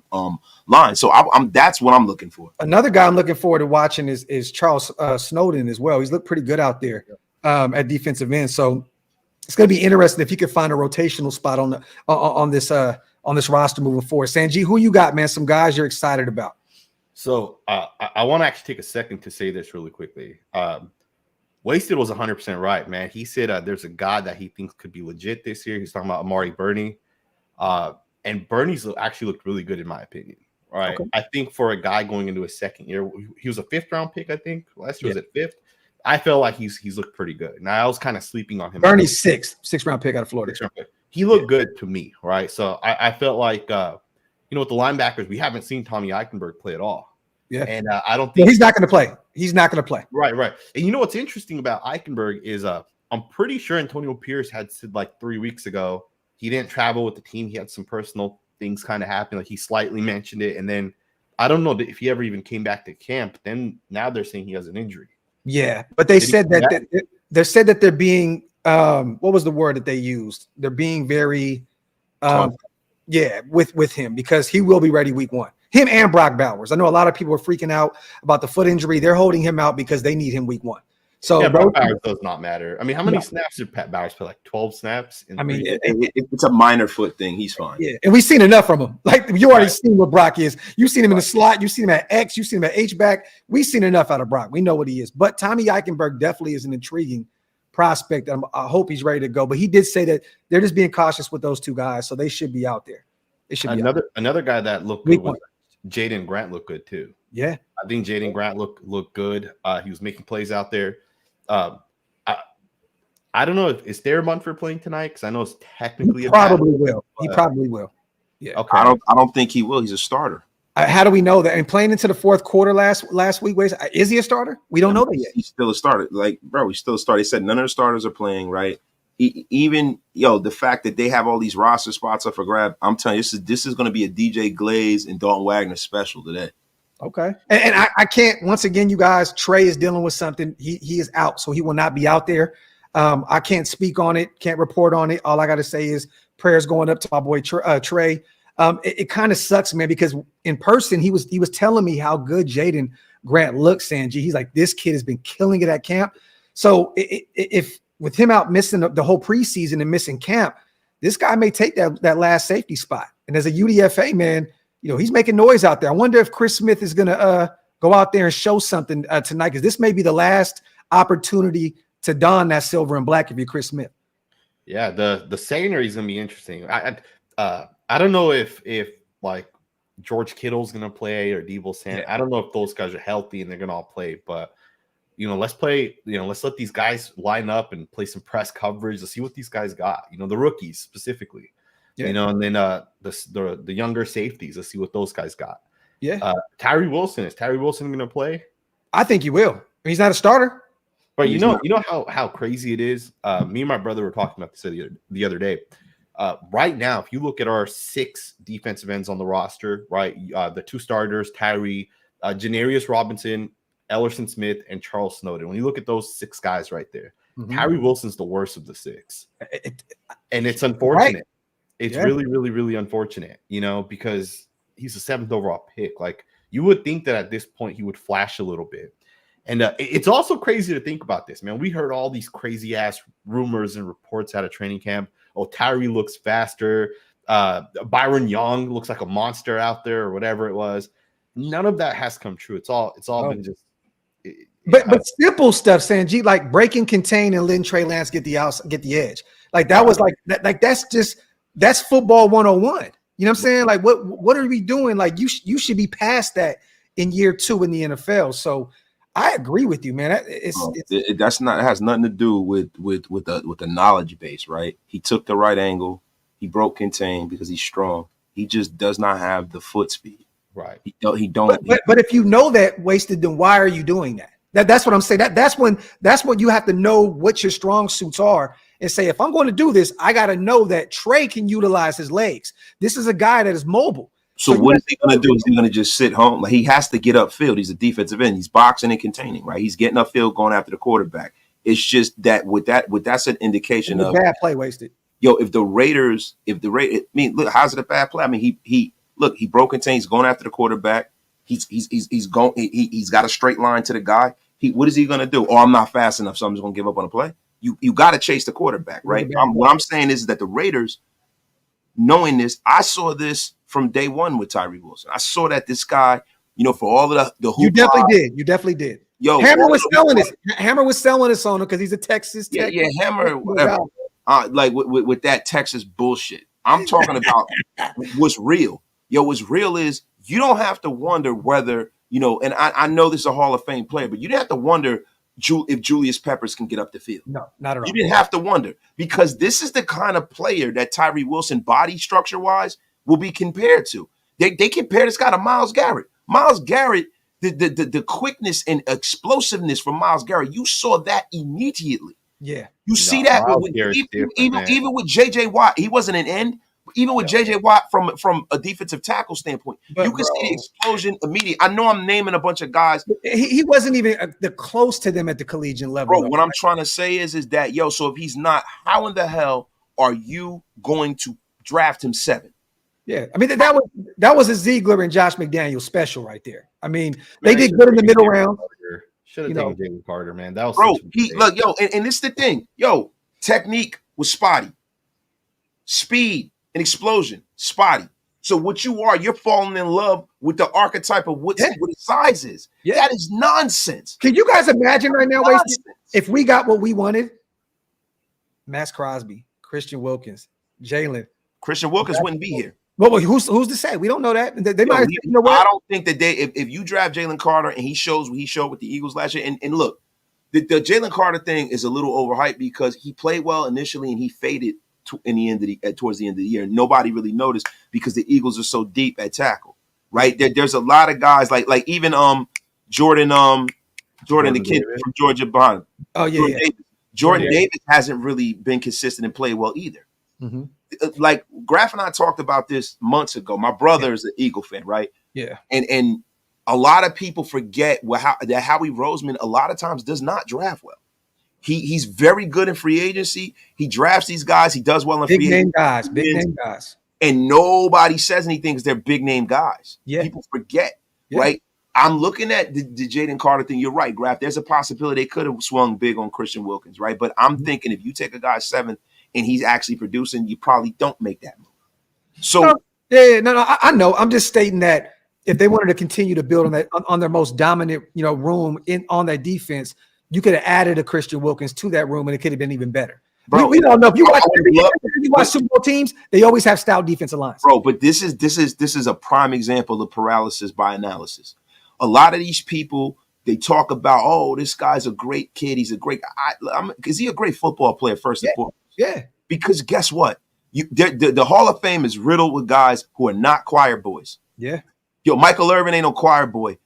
line. So that's what I'm looking for. Another guy I'm looking forward to watching is Charles Snowden as well. He's looked pretty good out there at defensive end. So it's going to be interesting if he could find a rotational spot on this roster moving forward. Sanjit, who you got, man? Some guys you're excited about. So I want to actually take a second to say this really quickly. Wasted was 100% right, man. He said there's a guy that he thinks could be legit this year. He's talking about Amari Burney. And Burney's actually looked really good in my opinion. All right. Okay. I think for a guy going into his second year, he was a 5th round pick, I think. Last year was at 5th. I felt like he's looked pretty good. Now I was kind of sleeping on him. Burney's 6th round pick out of Florida. He looked good to me, right? So I felt like with the linebackers, we haven't seen Tommy Eichenberg play at all. Yeah. And I don't think he's not going to play. He's not going to play. Right. And what's interesting about Eichenberg is I'm pretty sure Antonio Pierce had said like 3 weeks ago he didn't travel with the team. He had some personal things kind of happen. Like he slightly mentioned it. And then I don't know if he ever even came back to camp. Then now they're saying he has an injury. Yeah. But they said that they're being what was the word that they used? They're being very with him because he will be ready week 1. Him and Brock Bowers. I know a lot of people are freaking out about the foot injury. They're holding him out because they need him week 1. So Brock Bowers does not matter. I mean, how many snaps did Pat Bowers play? Like 12 snaps? It's a minor foot thing. He's fine. Yeah, and we've seen enough from him. Like you already seen what Brock is. You've seen him in the slot. You've seen him at X. You've seen him at H-back. We've seen enough out of Brock. We know what he is. But Tommy Eichenberg definitely is an intriguing prospect. I hope he's ready to go. But he did say that they're just being cautious with those 2 guys, so they should be out there. They should be another guy that looked good was Jaden Grant looked good too. Yeah. I think Jaden Grant looked good. He was making plays out there. I don't know if is there Munford playing tonight because I know it's technically He probably will. He probably will. Yeah. Okay. I don't think he will. He's a starter. How do we know that? And playing into the fourth quarter last week, is he a starter? We don't know that yet. He's still a starter. Like, bro, he's still a starter. He said none of the starters are playing, right? Even the fact that they have all these roster spots up for grab, I'm telling you, this is going to be a DJ Glaze and Dalton Wagner special today. Okay. And I can't, once again, you guys, Trey is dealing with something. He is out, so he will not be out there. I can't speak on it, can't report on it. All I got to say is prayers going up to my boy Trey. It kind of sucks, man, because in person, he was telling me how good Jaden Grant looks, Sanjit. He's like, this kid has been killing it at camp. So if with him out missing the whole preseason and missing camp, this guy may take that last safety spot. And as a UDFA man, he's making noise out there. I wonder if Chris Smith is going to go out there and show something tonight, because this may be the last opportunity to don that silver and black if you're Chris Smith. Yeah, the secondary is going to be interesting. I don't know if like George Kittle's going to play or Deebo Samuel. I don't know if those guys are healthy and they're going to all play, but let's play, let's let these guys line up and play some press coverage. Let's see what these guys got, the rookies specifically, and then the younger safeties. Let's see what those guys got. Yeah. Tyree Wilson, is Tyree Wilson going to play? I think he will. He's not a starter. But you know how crazy it is? Me and my brother were talking about this the other day. Right now, if you look at our 6 defensive ends on the roster, right, the 2 starters, Tyree, Janarius Robinson, Ellerson Smith, and Charles Snowden. When you look at those 6 guys right there, Tyree Wilson's the worst of the 6. And it's unfortunate. Right. It's really, really, really unfortunate, because he's a 7th overall pick. Like, you would think that at this point he would flash a little bit. And it's also crazy to think about this, man. We heard all these crazy ass rumors and reports out of training camp. Oh, Tyree looks faster. Byron Young looks like a monster out there, or whatever it was. None of that has come true. It's all been just. But simple stuff, Sanjit, like break and contain and letting Trey Lance get the edge. Like that was like that. Like that's football 101. You know what I'm saying? Like what are we doing? Like you should be past that in year 2 in the NFL. So I agree with you, man. It has nothing to do with the knowledge base, right? He took the right angle. He broke contain because he's strong. He just does not have the foot speed. Right. He don't. But if you know that wasted, then why are you doing that? That's what I'm saying. That's what you have to know what your strong suits are and say, if I'm going to do this, I got to know that Trey can utilize his legs. This is a guy that is mobile. So what is he going to do? Is he going to just sit home? Like, he has to get upfield. He's a defensive end. He's boxing and containing, right? He's getting upfield, going after the quarterback. It's just that that's an indication of bad play wasted. If the Raiders, look, how's it a bad play? I mean, he broke contain. He's going after the quarterback. He's got a straight line to the guy. What is he going to do? Oh, I'm not fast enough, so I'm just going to give up on a play. You got to chase the quarterback, right? What I'm saying is that the Raiders, knowing this, I saw this from day one with Tyree Wilson. I saw that this guy, for all of the you definitely did. Yo, Hammer was selling this. Hammer was selling this on him because he's a Texas Tech. Yeah, Hammer, whatever. Like with that Texas bullshit. I'm talking about what's real. What's real is you don't have to wonder whether, and I know this is a Hall of Fame player, but you didn't have to wonder if Julius Peppers can get up the field. No, not at all. You didn't have to wonder, because this is the kind of player that Tyree Wilson, body structure-wise, will be compared to. They compare this guy to Myles Garrett. Myles Garrett, the quickness and explosiveness from Myles Garrett, you saw that immediately. Yeah. You see that even with J.J. Watt. He wasn't an end. Even with J.J. Watt from a defensive tackle standpoint, you can see the explosion immediate. I know I'm naming a bunch of guys. He wasn't even close to them at the collegian level. Bro, what I'm trying to say is that, so if he's not, how in the hell are you going to draft him 7? Yeah, I mean that was a Ziegler and Josh McDaniel special right there. I mean, they did good in the middle round. Should have taken Jalen Carter, man. That was look, and this is the thing, technique was spotty, speed and explosion spotty. So what you're falling in love with the archetype of what his size is. Yeah. That is nonsense. Can you guys imagine right now, if we got what we wanted? Max Crosby, Christian Wilkins, Jalen. Christian Wilkins wouldn't be here. Well, who's to say? We don't know that. They might. I don't think that if you draft Jalen Carter and he shows what he showed with the Eagles last year, and look, The Jalen Carter thing is a little overhyped because he played well initially and he faded towards the end of the year. Nobody really noticed because the Eagles are so deep at tackle, right? There's a lot of guys like even Jordan the kid Davis from Georgia behind. Oh yeah, Jordan Davis hasn't really been consistent and played well either. Mm-hmm. Like Graphk and I talked about this months ago. My brother is an Eagle fan, right? Yeah, and a lot of people forget that Howie Roseman a lot of times does not draft well. He's very good in free agency. He drafts these guys. He does well in free agency. Big name guys. And nobody says anything because they're big name guys. Yeah. People forget, right? I'm looking at the Jaden Carter thing. You're right, Graphk. There's a possibility they could have swung big on Christian Wilkins, right? But I'm thinking if you take a guy 7th and he's actually producing, you probably don't make that move. So I know. I'm just stating that if they wanted to continue to build on that on their most dominant, room on that defense, you could have added a Christian Wilkins to that room, and it could have been even better. Bro, we don't know. If you watch Super Bowl teams, they always have stout defensive lines. Bro, but this is a prime example of paralysis by analysis. A lot of these people, they talk about, oh, this guy's a great kid. He's a great guy. Is he a great football player, first and foremost? Yeah. Because guess what? The Hall of Fame is riddled with guys who are not choir boys. Yeah. Yo, Michael Irvin ain't no choir boy.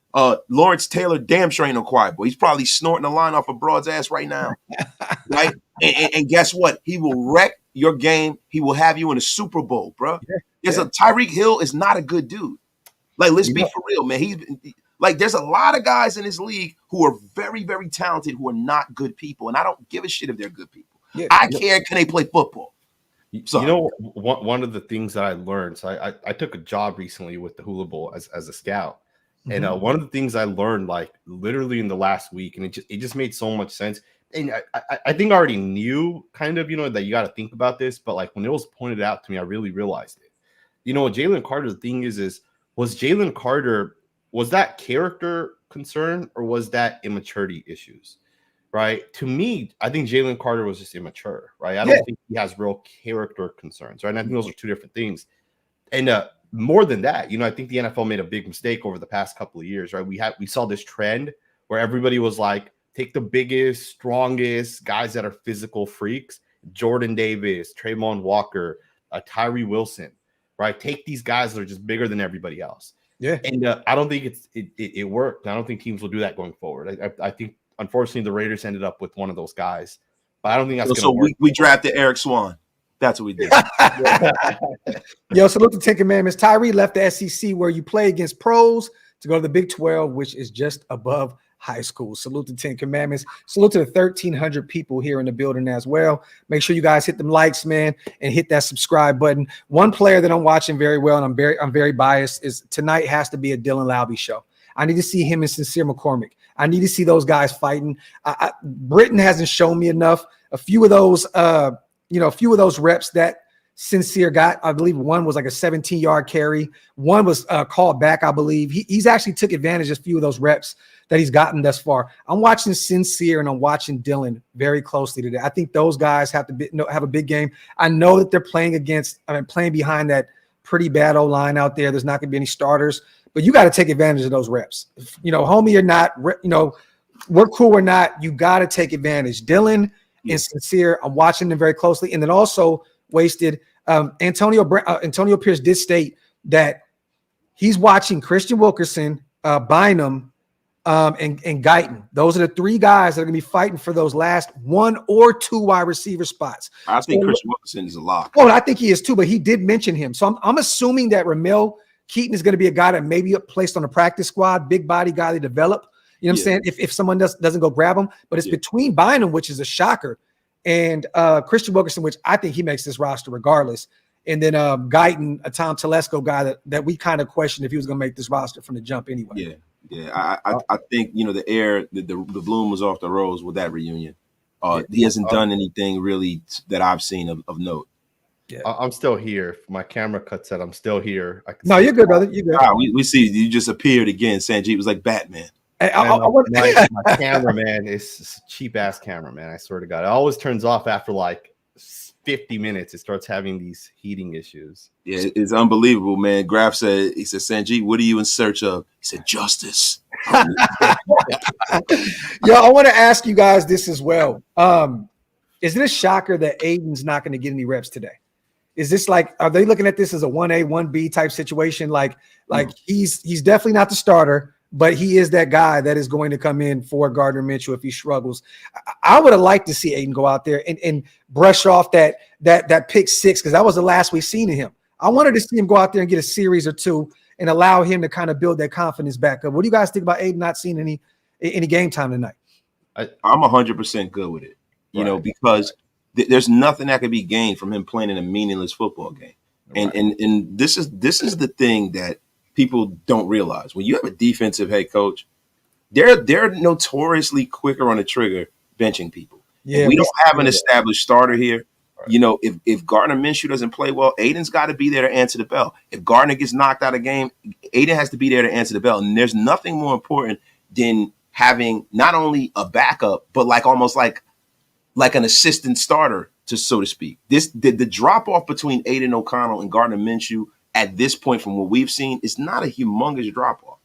Lawrence Taylor damn sure ain't no choir boy. He's probably snorting a line off a broad's ass right now. Right? And guess what? He will wreck your game. He will have you in a Super Bowl, bro. Yeah. Tyreek Hill is not a good dude. Like, let's be for real, man. There's a lot of guys in this league who are very, very talented who are not good people. And I don't give a shit if they're good people. Yeah. I care, can they play football? Sorry. One of the things that I learned, so I took a job recently with the Hula Bowl as a scout. Mm-hmm. And one of the things I learned, like literally in the last week, and it just made so much sense. And I think I already knew kind of, that you got to think about this, but like when it was pointed out to me, I really realized it. Jalen Carter, the thing is was Jalen Carter, was that character concern or was that immaturity issues? Right. To me, I think Jalen Carter was just immature. Right. I don't think he has real character concerns. Right. And I think those are two different things. And more than that, I think the NFL made a big mistake over the past couple of years. Right. We saw this trend where everybody was like, take the biggest, strongest guys that are physical freaks, Jordan Davis, Trayvon Walker, Tyree Wilson. Right. Take these guys that are just bigger than everybody else. Yeah. And I don't think it worked. I don't think teams will do that going forward. I think, unfortunately, the Raiders ended up with one of those guys, but I don't think that's going to work. We drafted Eric Swan. That's what we did. Yo, salute the 10 Commandments. Tyree left the SEC where you play against pros to go to the Big 12, which is just above high school. Salute the 10 Commandments. Salute to the 1,300 people here in the building as well. Make sure you guys hit them likes, man, and hit that subscribe button. One player that I'm watching very well, and I'm very biased, is tonight has to be a Dylan Lowby show. I need to see him and Sincere McCormick. I need to see those guys fighting. Britain hasn't shown me enough. A few of those reps that Sincere got, I believe one was like a 17-yard carry. One was called back, I believe. He's actually took advantage of a few of those reps that he's gotten thus far. I'm watching Sincere and I'm watching Dylan very closely today. I think those guys have a big game. I know that they're playing behind that pretty bad O-line out there. There's not going to be any starters. But you got to take advantage of those reps. Homie or not, we're cool or not, you got to take advantage. Dylan and Sincere, I'm watching them very closely. And then also wasted, Antonio Pierce did state that he's watching Christian Wilkerson, Bynum, and Guyton. Those are the three guys that are going to be fighting for those last 1 or 2 wide receiver spots. I think Christian Wilkerson is a lock. Oh, I think he is too, but he did mention him. So I'm assuming that Ramel Keaton is going to be a guy that maybe placed on the practice squad, big body guy they develop. You know what I'm saying? If someone doesn't go grab him, but it's between Bynum, which is a shocker, and Christian Wilkerson, which I think he makes this roster regardless. And then Guyton, a Tom Telesco guy that we kind of questioned if he was going to make this roster from the jump anyway. Yeah. I think the bloom was off the rose with that reunion. He hasn't done anything really that I've seen of note. Yeah. I'm still here. If my camera cuts out, I'm still here. No, you're good, brother. You're good. We see you just appeared again. Sanjit was like Batman. Hey, my cameraman is a cheap ass cameraman. I swear to God, it always turns off after like 50 minutes. It starts having these heating issues. Yeah, it's unbelievable, man. Graphk said, Sanjit, what are you in search of? He said, justice. Yo, I want to ask you guys this as well. Is it a shocker that Aiden's not going to get any reps today? Is this like, are they looking at this as a 1A, 1B type situation? Like he's definitely not the starter, but he is that guy that is going to come in for Gardner Minshew if he struggles. I would have liked to see Aiden go out there and brush off that pick six, because that was the last we've seen of him. I wanted to see him go out there and get a series or two and allow him to kind of build that confidence back up. What do you guys think about Aiden not seeing any game time tonight? I'm 100% good with it, you know, because there's nothing that could be gained from him playing in a meaningless football game. And this is the thing that people don't realize. When you have a defensive head coach, they're notoriously quicker on the trigger benching people. Yeah, we don't have an established starter here. Right. You know, if Gardner Minshew doesn't play well, Aiden's got to be there to answer the bell. If Gardner gets knocked out of game, Aiden has to be there to answer the bell. And there's nothing more important than having not only a backup, but almost like an assistant starter, so to speak. The drop off between Aiden O'Connell and Gardner Minshew at this point, from what we've seen, is not a humongous drop off.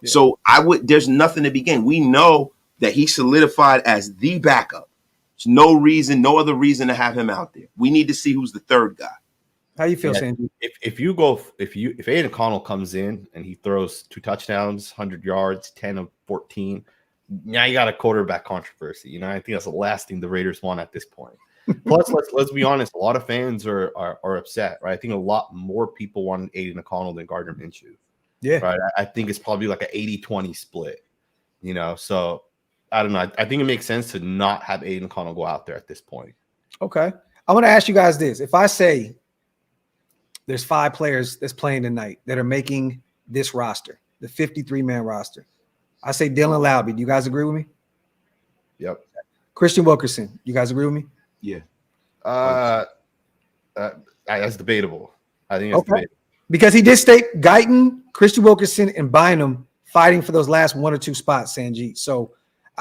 Yeah. So there's nothing to be gained. We know that he solidified as the backup. There's no other reason to have him out there. We need to see who's the third guy. How you feel, Sanjit? If Aiden O'Connell comes in and he throws 2 touchdowns, 100 yards, 10 of 14, now you got a quarterback controversy. You know, I think that's the last thing the Raiders want at this point. Plus, let's be honest, a lot of fans are upset, right? I think a lot more people wanted Aiden O'Connell than Gardner Minshew. Yeah. Right. I think it's probably like an 80-20 split, you know. So I don't know. I think it makes sense to not have Aiden O'Connell go out there at this point. Okay. I want to ask you guys this. If I say there's 5 players that's playing tonight that are making this roster, the 53-man roster, I say Dylan Lowby. Do you guys agree with me? Yep. Christian Wilkerson. You guys agree with me? Yeah. That's debatable. I think it's debatable. Because he did state Guyton, Christian Wilkerson, and Bynum fighting for those last 1 or 2 spots, Sanjit. So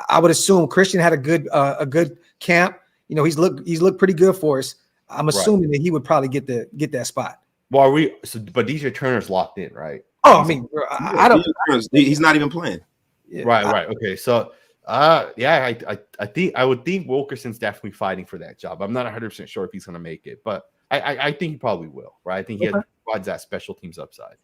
I would assume Christian had a good camp. You know, he's looked pretty good for us. I'm assuming that he would probably get that spot. Well, but DJ Turner's locked in, right? Oh, I mean, I don't. He's not even playing. Yeah, right. Okay, so I would think Wilkerson's definitely fighting for that job. I'm not 100% sure if he's going to make it, but I think he probably will, right? I think he provides that special teams upside.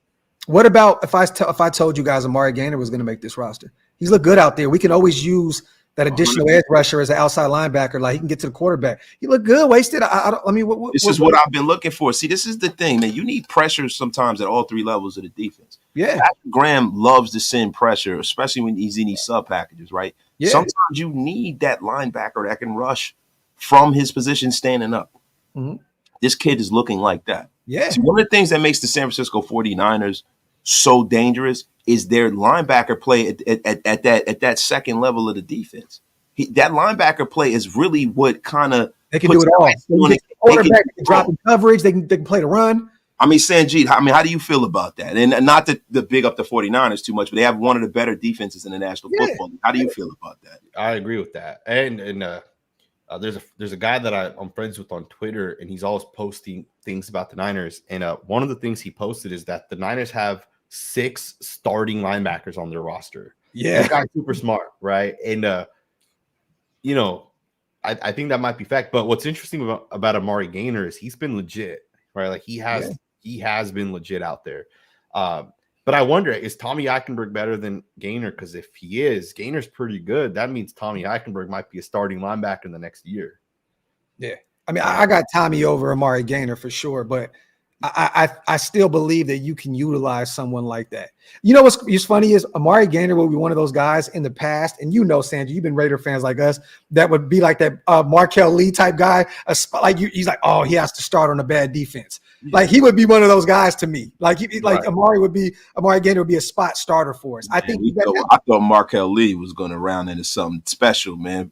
What about if I told you guys Amari Gainer was going to make this roster? He's looked good out there. We can always use that additional edge rusher as an outside linebacker. Like, he can get to the quarterback. He looked good. Wasted. This is what I've been looking for. See, this is the thing, man. You need pressure sometimes at all 3 levels of the defense. Yeah. Patrick Graham loves to send pressure, especially when he's in these sub packages, right? Yeah. Sometimes you need that linebacker that can rush from his position standing up. Mm-hmm. This kid is looking like that. Yeah. See, one of the things that makes the San Francisco 49ers so dangerous is their linebacker play at that second level of the defense. That linebacker play is really what kind of they can do it all. They can drop in coverage. They can play the run. I mean, Sanjit, how do you feel about that? And not to big up the 49ers too much, but they have one of the better defenses in the National Football League. How do you feel about that? I agree with that. And there's a guy that I'm friends with on Twitter, and he's always posting things about the Niners. And one of the things he posted is that the Niners have 6 starting linebackers on their roster. Yeah, this guy's super smart, right? And you know, I think that might be fact. But what's interesting about Amari Gainer is he's been legit, right? Like he has been legit out there. But I wonder, is Tommy Eichenberg better than Gainer? Because if he is, Gainer's pretty good. That means Tommy Eichenberg might be a starting linebacker in the next year. Yeah, I mean, I got Tommy over Amari Gainer for sure, but I still believe that you can utilize someone like that. You know what's funny is Amari Gainer will be one of those guys in the past, and you know, Sanjay, you've been Raider fans like us, that would be like that Markel Lee type guy. He's like, oh, he has to start on a bad defense. Yeah. Like, he would be one of those guys to me. Like right. Amari Gainer would be a spot starter for us. I thought Markel Lee was going to round into something special, man.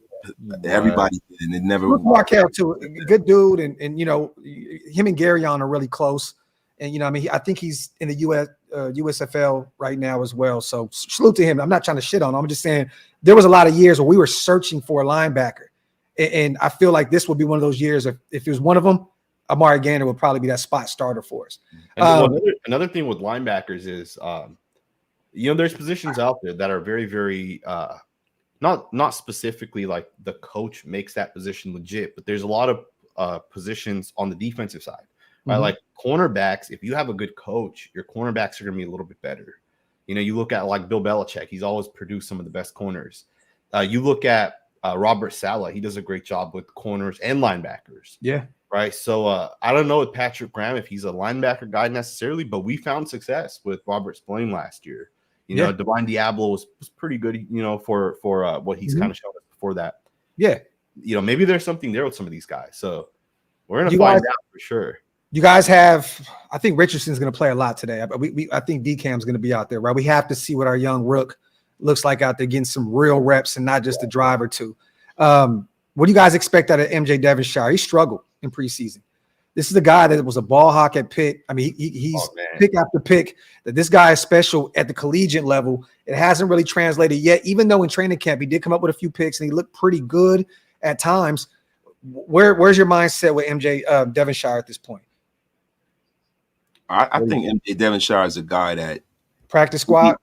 Everybody did, and it never. Markel too, good dude, and you know, him and Garyon are really close, and you know, I mean, I think he's in the USFL right now as well. So salute to him. I'm not trying to shit on him. I'm just saying there was a lot of years where we were searching for a linebacker, and I feel like this will be one of those years. If it was one of them, Amari Gainer would probably be that spot starter for us. And another thing with linebackers is There's positions out there that are very, very not specifically like the coach makes that position legit, but there's a lot of positions on the defensive side, right? Like cornerbacks, if you have a good coach, your cornerbacks are going to be a little bit better. You look at like Bill Belichick, he's always produced some of the best corners. You look at Robert Saleh, he does a great job with corners and linebackers. Yeah. Right. So I don't know with Patrick Graham if he's a linebacker guy necessarily, but we found success with Robert Spillane last year. Divine Diablo was pretty good, for what he's kind of shown us before that. Yeah. Maybe there's something there with some of these guys. So we're going to find out for sure. You guys I think Richardson's going to play a lot today. I think DCam's going to be out there, right? We have to see what our young rook looks like out there getting some real reps and not just a drive or two. What do you guys expect out of MJ Devonshire? He struggled in preseason. This is a guy that was a ball hawk at Pitt. I mean, he's pick after pick. That this guy is special at the collegiate level. It hasn't really translated yet, even though in training camp he did come up with a few picks and he looked pretty good at times. Where's your mindset with MJ Devonshire at this point? I think MJ Devonshire is a guy that practice squad.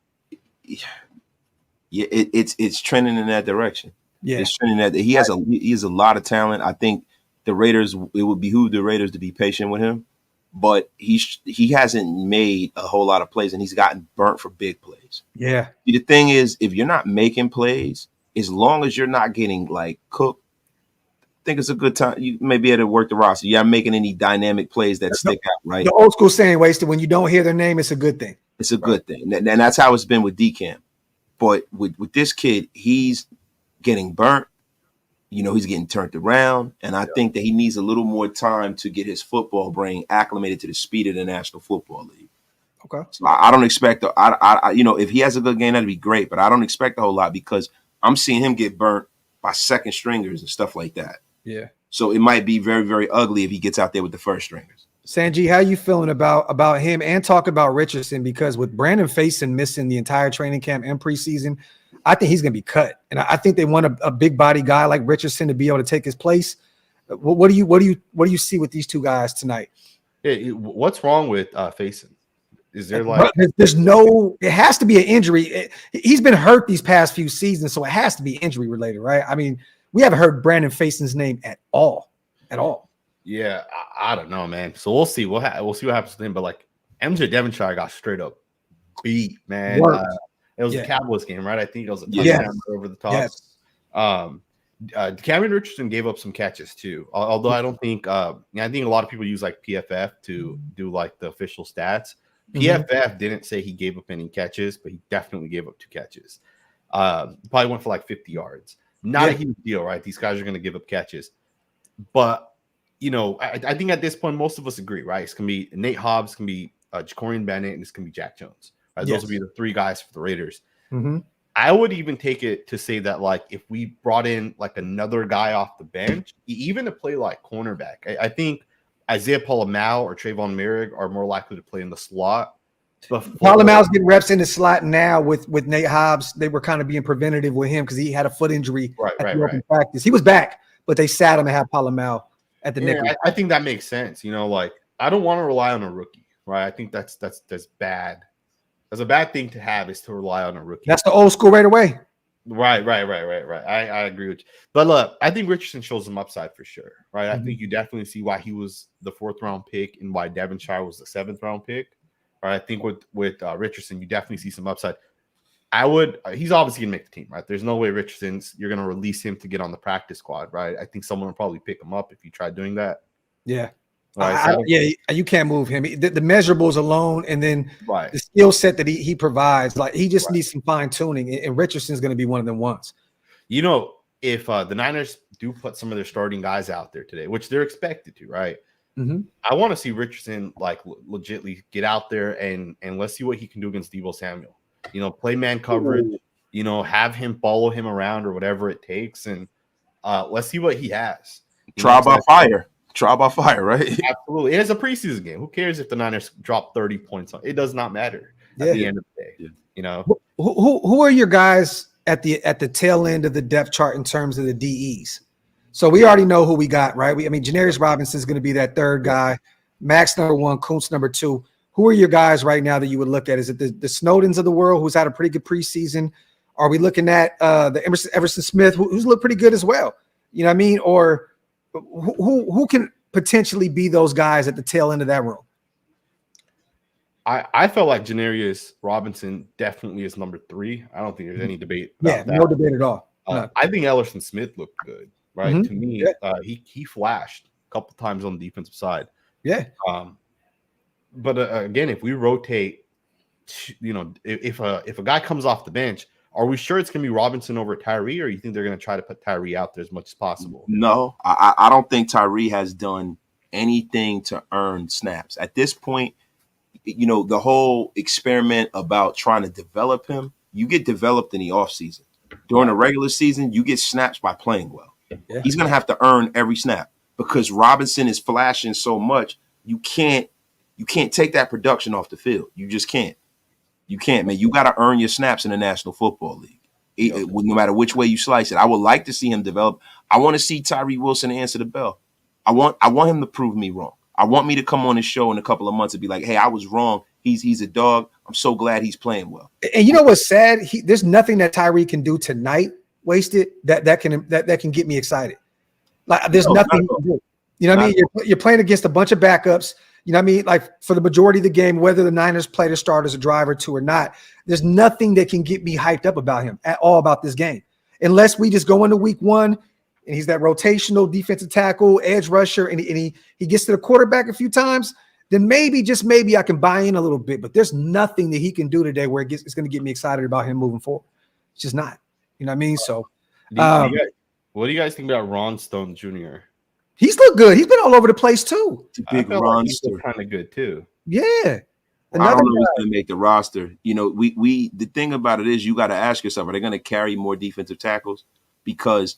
Yeah, it's trending in that direction. Yeah, it's trending that he has a lot of talent. I think the Raiders, it would behoove the Raiders to be patient with him, but he hasn't made a whole lot of plays and he's gotten burnt for big plays. Yeah. The thing is, if you're not making plays, as long as you're not getting like cooked, I think it's a good time. You may be able to work the roster. You're not making any dynamic plays that stick out, right? The old school saying, wasted, when you don't hear their name, it's a good thing. It's a good thing. And that's how it's been with DCam. But with this kid, he's getting burnt. He's getting turned around. And I think that he needs a little more time to get his football brain acclimated to the speed of the National Football League. Okay. So I don't expect if he has a good game, that'd be great. But I don't expect a whole lot because I'm seeing him get burnt by second stringers and stuff like that. Yeah. So it might be very, very ugly if he gets out there with the first stringers. Sanjit, how you feeling about him, and talk about Richardson? Because with Brandon Faison missing the entire training camp and preseason, I think he's going to be cut. And I think they want a big body guy like Richardson to be able to take his place. What do you see with these two guys tonight? Hey, what's wrong with Faison? Is there like it has to be an injury. He's been hurt these past few seasons, so it has to be injury related, right? I mean, we haven't heard Brandon Faison's name at all. Yeah, I don't know, man. So we'll see. We'll see what happens to him. But like MJ Devonshire got straight up beat, man. It was a Cowboys game, right? I think it was a touchdown over the top. Yes. Cameron Richardson gave up some catches too. Although I don't think I think a lot of people use like PFF to do like the official stats. PFF didn't say he gave up any catches, but he definitely gave up 2 catches. Probably went for like 50 yards. Not a huge deal, right? These guys are going to give up catches. But, I think at this point, most of us agree, right? It's going to be Nate Hobbs, it's going to be Jacorian Bennett, and it's going to be Jack Jones. Right? Those will be the 3 guys for the Raiders. I would even take it to say that, like, if we brought in, like, another guy off the bench, even to play, like, cornerback, I think Isaiah Polamau or Trayvon Merrick are more likely to play in the slot. Polamau's getting reps in the slot now with Nate Hobbs. They were kind of being preventative with him because he had a foot injury at the open practice. He was back, but they sat him to have Polamau at the nickel. I think that makes sense. Like, I don't want to rely on a rookie, right? I think that's bad. That's a bad thing to have, is to rely on a rookie. That's the old school right away. Right. I agree with you. But look, I think Richardson shows some upside for sure, right? I think you definitely see why he was the 4th round pick and why Devonshire was the 7th round pick. Right, I think with Richardson, you definitely see some upside. He's obviously gonna make the team, right? There's no way you're gonna release him to get on the practice squad, right? I think someone will probably pick him up if you try doing that. Yeah, right, you can't move him. The measurables alone, and then the skill set that he provides, like he just needs some fine tuning. And Richardson's gonna be one of them ones. If the Niners do put some of their starting guys out there today, which they're expected to, right? I want to see Richardson like legitly get out there and let's see what he can do against Deebo Samuel. Play man coverage. Have him follow him around or whatever it takes, and let's see what he has. Trial by fire, right? Absolutely. It is a preseason game. Who cares if the Niners drop 30 points on? It does not matter at the end of the day. Who are your guys at the tail end of the depth chart in terms of the DEs? So we already know who we got, right? Janarius Robinson is going to be that 3rd guy. Max number 1, Kuntz number 2. who are your guys right now that you would look at? Is it the Snowdens of the world who's had a pretty good preseason? Are we looking at the Everson Smith who's looked pretty good as well? You know what I mean? Or who can potentially be those guys at the tail end of that room? I felt like Janarius Robinson definitely is number 3. I don't think there's any debate about that. No debate at all. No. I think Everson Smith looked good, right? Mm-hmm. To me, he flashed a couple times on the defensive side. Yeah. But again, if we rotate, if a guy comes off the bench, are we sure it's going to be Robinson over Tyree, or you think they're going to try to put Tyree out there as much as possible? No, I don't think Tyree has done anything to earn snaps. At this point, the whole experiment about trying to develop him, you get developed in the offseason. During the regular season, you get snaps by playing well. Yeah. He's going to have to earn every snap because Robinson is flashing so much. You can't take that production off the field. You just can't. You can't, man. You got to earn your snaps in the National Football League, no matter which way you slice it. I would like to see him develop. I want to see Tyree Wilson answer the bell. I want him to prove me wrong. I want me to come on his show in a couple of months and be like, hey, I was wrong. He's a dog. I'm so glad he's playing well. And you know what's sad? There's nothing that Tyree can do tonight, wasted, that can get me excited. Like there's nothing to do. You know what I mean? You're playing against a bunch of backups. You know what I mean? Like for the majority of the game, whether the Niners play the starters, a drive or two or not, there's nothing that can get me hyped up about him at all about this game. Unless we just go into week 1 and he's that rotational defensive tackle, edge rusher, and he gets to the quarterback a few times, then maybe, just maybe I can buy in a little bit. But there's nothing that he can do today where it's going to get me excited about him moving forward. It's just not. You know what I mean? So what do you guys think about Ron Stone Jr.? He's looked good. He's been all over the place too. It's a big roster. Like kind of good too. Yeah. I don't know who's going to make the roster. The thing about it is you got to ask yourself, are they going to carry more defensive tackles? Because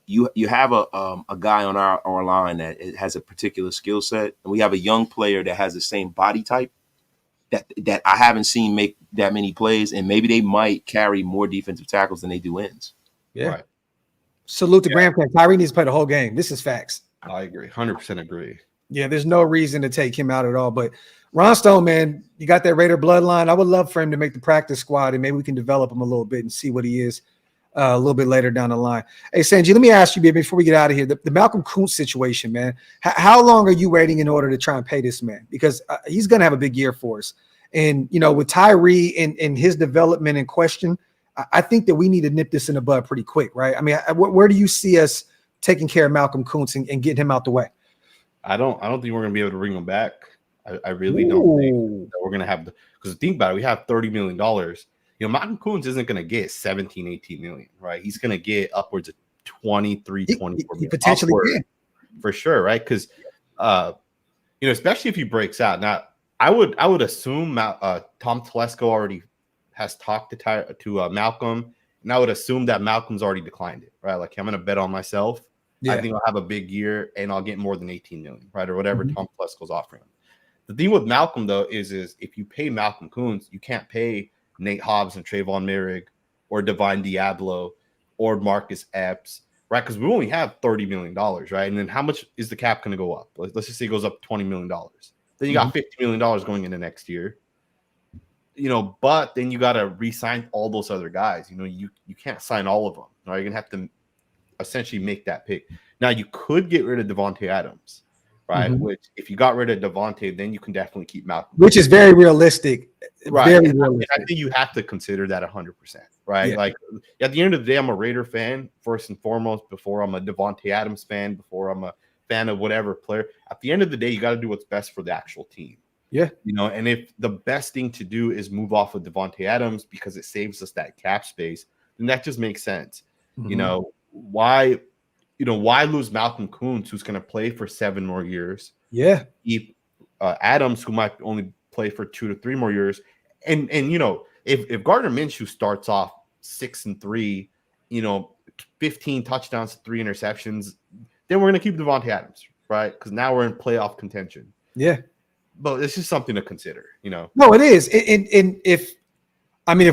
you have a guy on our line that has a particular skill set, and we have a young player that has the same body type that I haven't seen make that many plays, and maybe they might carry more defensive tackles than they do ends. Yeah. Right. Salute to Graphk. Tyree needs to play the whole game. This is facts. I agree. 100% agree. Yeah, there's no reason to take him out at all. But Ron Stone, man, you got that Raider bloodline. I would love for him to make the practice squad, and maybe we can develop him a little bit and see what he is a little bit later down the line. Hey, Sanjit, let me ask you, baby, before we get out of here, the Malcolm Kuntz situation, man. How long are you waiting in order to try and pay this man? Because he's going to have a big year for us. And, with Tyree and his development in question, I think that we need to nip this in the bud pretty quick, right? I mean, where do you see us taking care of Malcolm Kuntz and getting him out the way? I don't think we're going to be able to bring him back. I really don't think that we're going to have because think about it, we have $30 million. Malcolm Kuntz isn't going to get 17, 18 million, right? He's going to get upwards of 23, 24 million. Potentially for sure, right? Because especially if he breaks out. Now, I would assume Tom Telesco already has talked to Malcolm, and I would assume that Malcolm's already declined it, right? Like, I'm going to bet on myself. Yeah. I think I'll have a big year, and I'll get more than 18 million, right? Or whatever Tom Telesco's offering him. The thing with Malcolm, though, is if you pay Malcolm Kuntz, you can't pay Nate Hobbs and Trayvon Merrick or Divine Diablo or Marcus Epps, right? Because we only have $30 million, right? And then how much is the cap going to go up? Let's just say it goes up $20 million. Then you got $50 million going into next year. But then you got to re-sign all those other guys. You can't sign all of them. Right? You're going to have to essentially make that pick. Now, you could get rid of Devonte Adams, right? Which, if you got rid of Devonte, then you can definitely keep Malcolm. Which is very realistic. Right. Very realistic. I think you have to consider that 100%, right? Yeah. Like, at the end of the day, I'm a Raider fan, first and foremost, before I'm a Devonte Adams fan, before I'm a fan of whatever player. At the end of the day, you got to do what's best for the actual team. Yeah. And if the best thing to do is move off of Devonte Adams because it saves us that cap space, then that just makes sense. Why lose Malcolm Kuntz, who's going to play for 7 more years? Yeah. Keep Adams, who might only play for 2 to 3 more years. And if Gardner Minshew starts off 6-3, 15 touchdowns, 3 interceptions, then we're going to keep Devonte Adams, right? Because now we're in playoff contention. Yeah. But it's just something to consider, No, it is. And if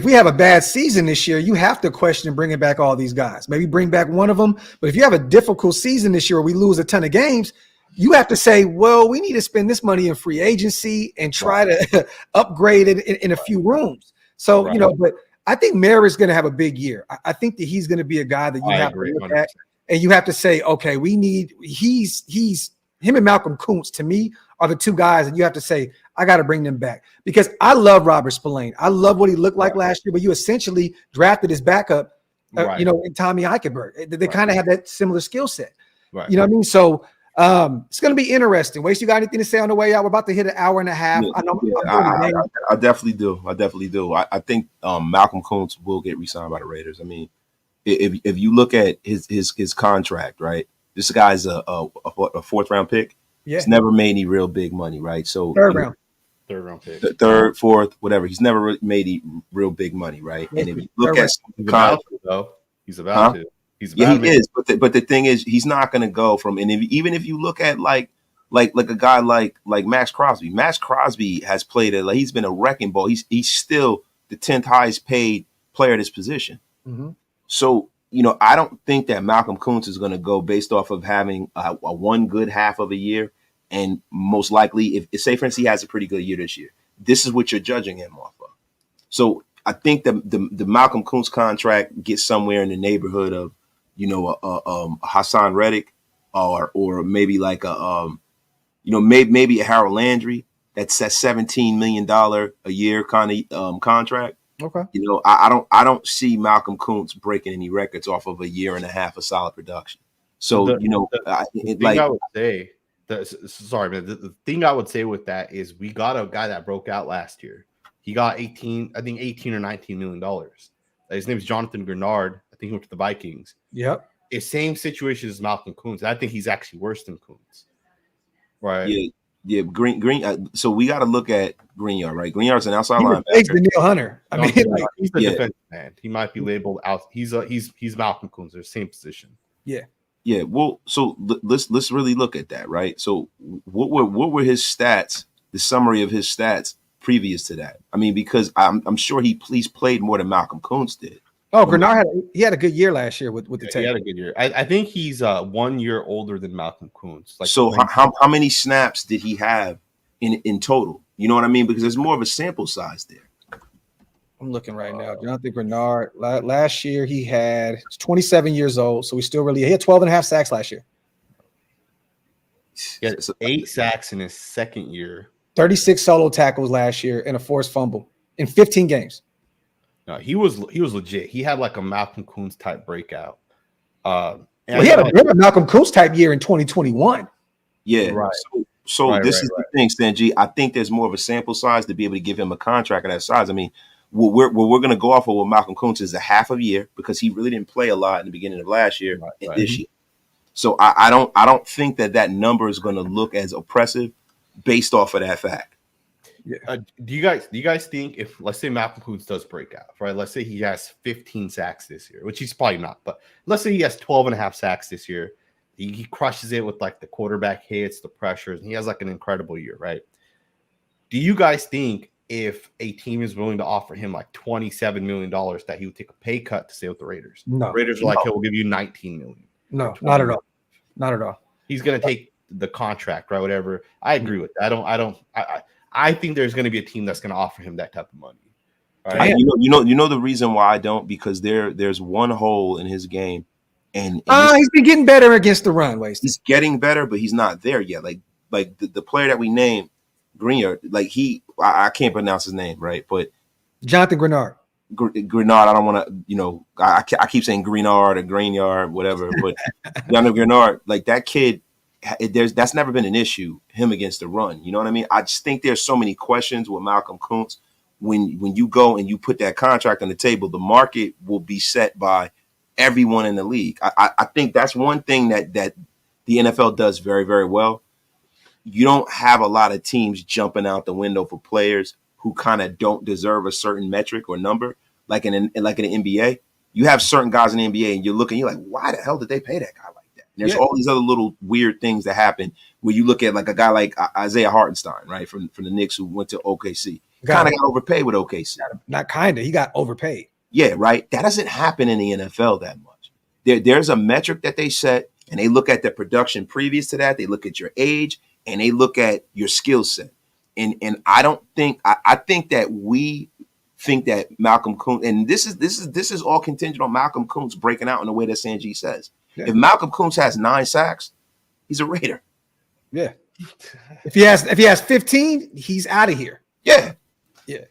we have a bad season this year, you have to question bringing back all these guys. Maybe bring back one of them. But if you have a difficult season this year where we lose a ton of games, you have to say, well, we need to spend this money in free agency and try to upgrade it in a few rooms. So, but I think Merritt's going to have a big year. I think that he's going to be a guy that you have to look 100%. At, and you have to say, okay, he's him and Malcolm Kuntz, to me, are the two guys that you have to say, I got to bring them back. Because I love Robert Spillane. I love what he looked like last year, but you essentially drafted his backup, in Tommy Eichenberg. They kind of have that similar skill set. Right. You know what I mean? So it's going to be interesting. Waste, you got anything to say on the way out? We're about to hit an hour and a half. I definitely do. I think Malcolm Kuntz will get re-signed by the Raiders. I mean, if you look at his contract, right? This guy's a 4th round pick. Yeah. He's never made any real big money, right? So third round pick. Third, fourth, whatever. He's never really made any real big money, right? And if you look at he's about to. He is, but the thing is, he's not going to go from. And even if you look at like a guy like Max Crosby. Max Crosby has played he's been a wrecking ball. He's still the 10th highest paid player at his position. Mm-hmm. So I don't think that Malcolm Kuntz is going to go based off of having a one good half of a year, and most likely, if say for instance he has a pretty good year this year, this is what you're judging him off of. So I think the Malcolm Kuntz contract gets somewhere in the neighborhood of a Hassan Reddick or maybe like maybe a Harold Landry. That's that $17 million a year kind of contract. Okay. I don't see Malcolm Kuntz breaking any records off of a year and a half of solid production. So the thing I would say with that is we got a guy that broke out last year. He got 18 or $19 million. His name is Jonathan Grenard. I think he went to the Vikings. Yep. It's same situation as Malcolm Kuntz. I think he's actually worse than Kuntz. Right. Yeah. Green. So we got to look at Greenyard, right? Greenyard's an outside linebacker. He's Daniil Hunter. I mean, he's the defensive man. He might be labeled out. He's Malcolm Kuntz. They're the same position. Yeah. Yeah. Well, so let's really look at that, right? So what were his stats? The summary of his stats previous to that. I mean, because I'm sure he's played more than Malcolm Kuntz did. Oh, Grenard had a good year last year with the Texans. He had a good year. I think he's 1 year older than Malcolm Kuntz. So how many snaps did he have in total? You know what I mean? Because there's more of a sample size there. I'm looking right now. Jonathan Grenard, last year he's 27 years old, so he had 12 and a half sacks last year. He had 8 sacks in his second year. 36 solo tackles last year and a forced fumble in 15 games. No, he was legit. He had like a Malcolm Kuntz type breakout. He had a Malcolm Kuntz type year in 2021. Yeah, right. So this is the thing, Sanjit. I think there's more of a sample size to be able to give him a contract of that size. I mean, what we're going to go off of with Malcolm Kuntz is a half of a year because he really didn't play a lot in the beginning of last year and this year. So I don't think that number is going to look as oppressive based off of that fact. Yeah. Do you guys think if, let's say Malcolm Kuntz does break out, right? Let's say he has 15 sacks this year, which he's probably not, but let's say he has 12 and a half sacks this year. He crushes it with like the quarterback hits, the pressures, and he has like an incredible year, right? Do you guys think if a team is willing to offer him like $27 million that he would take a pay cut to stay with the Raiders? No. The Raiders are like, hey, we'll give you $19 million. No, not at all. Not at all. He's going to take the contract, right? Whatever. I agree with that. I think there's going to be a team that's going to offer him that type of money. Right? You know the reason why I don't, because there's one hole in his game, and he's been getting better against the run. He's getting better, but he's not there yet. Like the player that we named, Greenyard, I can't pronounce his name right, but Jonathan Grenard. Grenard. I don't want to, I keep saying Greenard or Greenyard, whatever, but Jonathan Grenard, like that kid. That's never been an issue, him against the run. You know what I mean? I just think there's so many questions with Malcolm Kuntz. When you go and you put that contract on the table, the market will be set by everyone in the league. I think that's one thing that the NFL does very, very well. You don't have a lot of teams jumping out the window for players who kind of don't deserve a certain metric or number, like in the NBA. You have certain guys in the NBA and you're like, why the hell did they pay that guy like that? And there's all these other little weird things that happen where you look at like a guy like Isaiah Hartenstein, right, from the Knicks who went to OKC. Kind of got overpaid with OKC. Not kind of. He got overpaid. Yeah, right. That doesn't happen in the NFL that much. There's a metric that they set, and they look at the production previous to that. They look at your age and they look at your skill set. And I don't think I think that we think that Malcolm Kuntz, and this is all contingent on Malcolm Kuntz breaking out in the way that Sanjit says. Yeah. If Malcolm Kuntz has 9 sacks, he's a Raider. Yeah. If he has 15, he's out of here. Yeah. Yeah.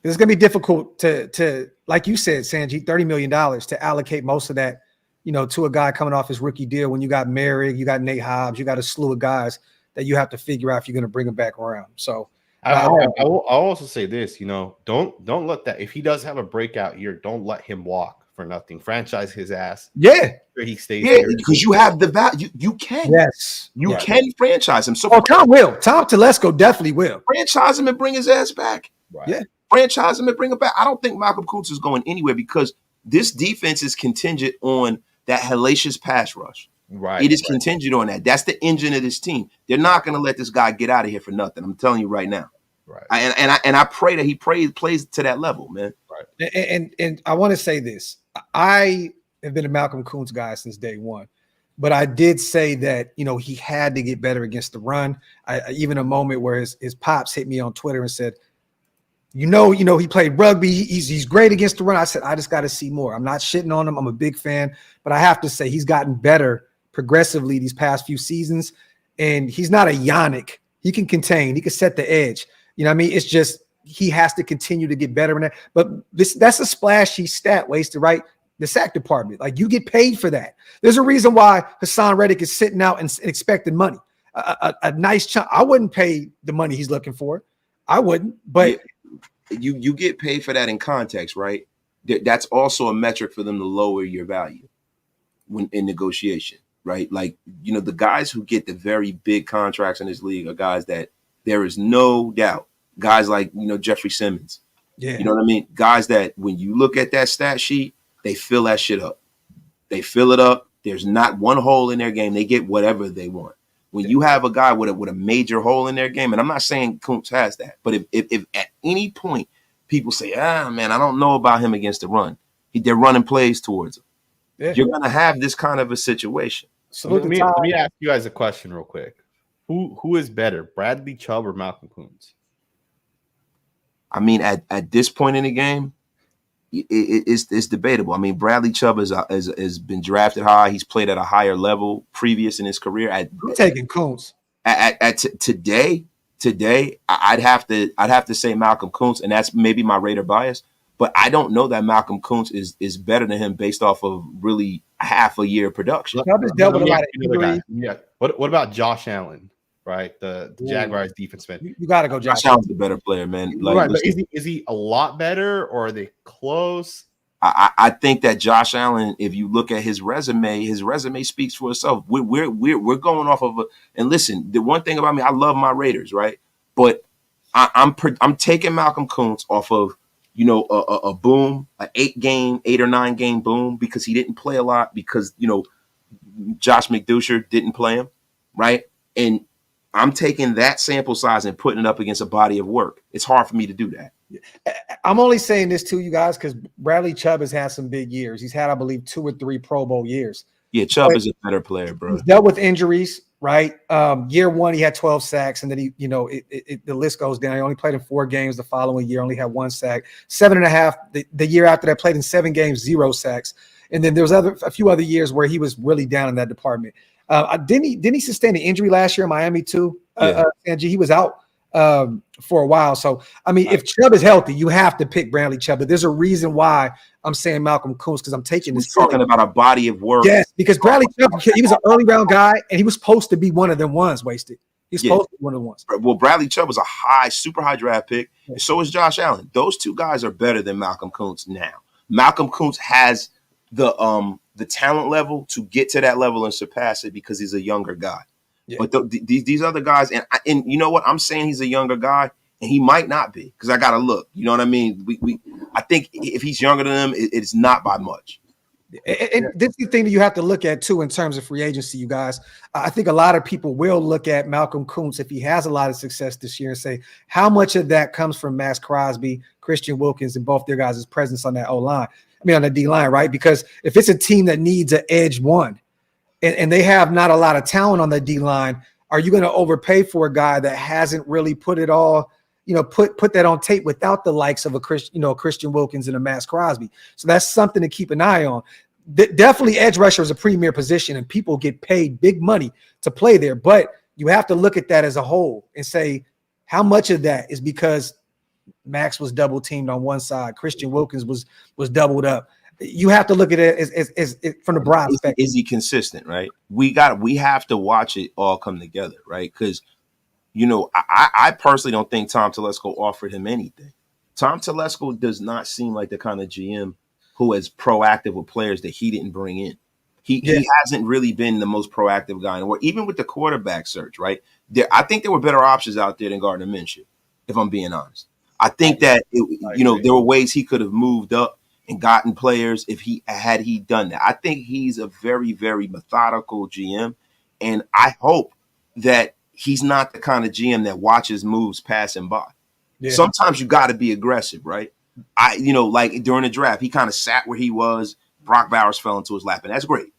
It's gonna be difficult to like you said, Sanjit, $30 million to allocate most of that, to a guy coming off his rookie deal when you got Merrick, you got Nate Hobbs, you got a slew of guys that you have to figure out if you're gonna bring him back around. So I'll also say this, don't let that, if he does have a breakout year, don't let him walk for nothing. Franchise his ass. Yeah. He stays here. Because you have the value. You can. Yes. You can franchise him. So Tom will. Tom Telesco definitely will. Franchise him and bring his ass back. Right. Yeah. Franchise him and bring him back. I don't think Malcolm Kuntz is going anywhere because this defense is contingent on that hellacious pass rush. Right. It is contingent on that. That's the engine of this team. They're not going to let this guy get out of here for nothing. I'm telling you right now. Right. I pray that he plays to that level, man. Right. And I want to say this. I have been a Malcolm Kuntz guy since day one, but I did say that, he had to get better against the run. Even a moment where his pops hit me on Twitter and said, he played rugby. He's great against the run. I said, I just got to see more. I'm not shitting on him. I'm a big fan, but I have to say he's gotten better progressively these past few seasons. And he's not a Yannick. He can contain. He can set the edge. You know what I mean? It's just he has to continue to get better in that. But that's a splashy stat, Wasted, right? The sack department. Like, you get paid for that. There's a reason why Hassan Reddick is sitting out and expecting money. A nice chunk. I wouldn't pay the money he's looking for. I wouldn't. But you get paid for that in context, right? That's also a metric for them to lower your value when in negotiation, right? Like, the guys who get the very big contracts in this league are guys that there is no doubt. Guys like, Jeffrey Simmons. Yeah. You know what I mean? Guys that when you look at that stat sheet, they fill that shit up. They fill it up. There's not one hole in their game. They get whatever they want. When you have a guy with a major hole in their game, and I'm not saying Kuntz has that, but if at any point people say, man, I don't know about him against the run, they're running plays towards him. Yeah. You're going to have this kind of a situation. So let me ask you guys a question real quick. Who is better, Bradley Chubb or Malcolm Kuntz? I mean, at this point in the game, it's debatable. I mean, Bradley Chubb has been drafted high. He's played at a higher level previous in his career. I'm taking Kuntz. Today, I'd have to say Malcolm Kuntz, and that's maybe my Raider bias. But I don't know that Malcolm Kuntz is better than him based off of really half a year production. Chubb has dealt with a lot of injuries. Yeah. What about Josh Allen? Right, the Jaguars defense man. You got to go. Josh Allen's the better player, man. Like, right, but is he a lot better, or are they close? I think that Josh Allen, if you look at his resume speaks for itself. We're going off of and listen. The one thing about me, I love my Raiders, right? But I'm taking Malcolm Kuntz off of a boom, an 8 or 9 game boom because he didn't play a lot because Josh McDoucher didn't play him, right? And I'm taking that sample size and putting it up against a body of work. It's hard for me to do that. I'm only saying this to you guys because Bradley Chubb has had some big years. He's had, I believe, 2 or 3 Pro Bowl years. Yeah, Chubb is a better player, bro. He's dealt with injuries, right? Year 1, he had 12 sacks, and then the list goes down. He only played in 4 games. The following year, only had 1 sack. 7.5. The year after that, played in 7 games, 0 sacks. And then there was a few other years where he was really down in that department. Didn't he sustain an injury last year in Miami too? Sanjit, he was out for a while. So, I mean, if Chubb is healthy, you have to pick Bradley Chubb. But there's a reason why I'm saying Malcolm Kuntz because I'm taking this. Talking about a body of work. Yes, because Bradley Chubb, he was an early round guy, and he was supposed to be one of them ones, Wasted. He's supposed to be one of the ones. Well, Bradley Chubb was a super high draft pick, and so is Josh Allen. Those 2 guys are better than Malcolm Kuntz now. Malcolm Kuntz has the talent level to get to that level and surpass it because he's a younger guy. Yeah. But these other guys, and you know what? I'm saying he's a younger guy, and he might not be because I got to look. You know what I mean? I think if he's younger than them, it's not by much. And this is the thing that you have to look at too in terms of free agency, you guys. I think a lot of people will look at Malcolm Kuntz if he has a lot of success this year and say, how much of that comes from Max Crosby, Christian Wilkins, and both their guys' presence on that O-line? I mean, on the D-line, right? Because if it's a team that needs an edge one, and they have not a lot of talent on the D-line, are you going to overpay for a guy that hasn't really put it all, put that on tape without the likes of a Christian Wilkins and a Max Crosby? So that's something to keep an eye on. Definitely edge rusher is a premier position, and people get paid big money to play there. But you have to look at that as a whole and say, how much of that is because Max was double teamed on one side, Christian Wilkins was doubled up. You have to look at it as from the broad perspective. Is he consistent, right? We have to watch it all come together, right? Because, I personally don't think Tom Telesco offered him anything. Tom Telesco does not seem like the kind of GM who is proactive with players that he didn't bring in. He hasn't really been the most proactive guy in the world, even with the quarterback search, right? I think there were better options out there than Gardner Minshew, if I'm being honest. I think that, there were ways he could have moved up and gotten players if he done that. I think he's a very, very methodical GM, and I hope that he's not the kind of GM that watches moves pass him by. Yeah. Sometimes you got to be aggressive, right? Like during the draft, he kind of sat where he was. Brock Bowers fell into his lap, and that's great.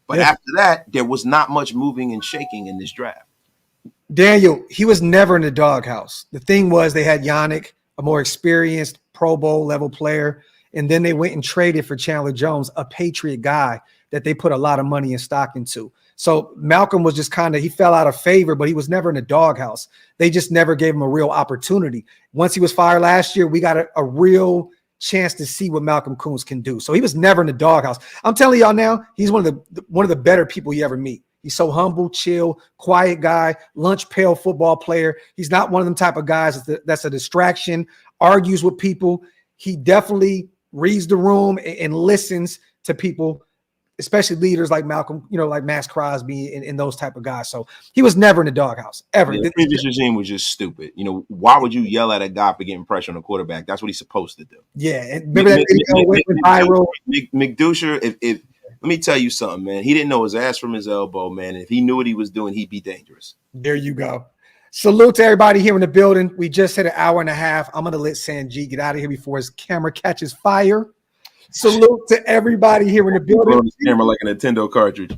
But after that, there was not much moving and shaking in this draft. Daniel, he was never in the doghouse. The thing was, they had Yannick, a more experienced Pro Bowl level player, and then they went and traded for Chandler Jones, a Patriot guy that they put a lot of money and stock into. So Malcolm was just he fell out of favor, but he was never in the doghouse. They just never gave him a real opportunity. Once he was fired last year, we got a real chance to see what Malcolm Koonce can do. So he was never in the doghouse. I'm telling y'all now, he's one of the better people you ever meet. He's so humble, chill, quiet guy, lunch pail football player. He's not one of them type of guys that's a distraction, argues with people. He definitely reads the room and listens to people, especially leaders like Malcolm, like Max Crosby and those type of guys. So he was never in the doghouse, ever. Yeah, the previous regime was just stupid. Why would you yell at a guy for getting pressure on a quarterback? That's what he's supposed to do. Yeah, and remember that video went viral. McDoucher, if let me tell you something, man. He didn't know his ass from his elbow, man. If he knew what he was doing, he'd be dangerous. There you go. Salute to everybody here in the building. We just hit an hour and a half. I'm going to let Sanjit get out of here before his camera catches fire. Salute to everybody here in the building. This camera like a Nintendo cartridge.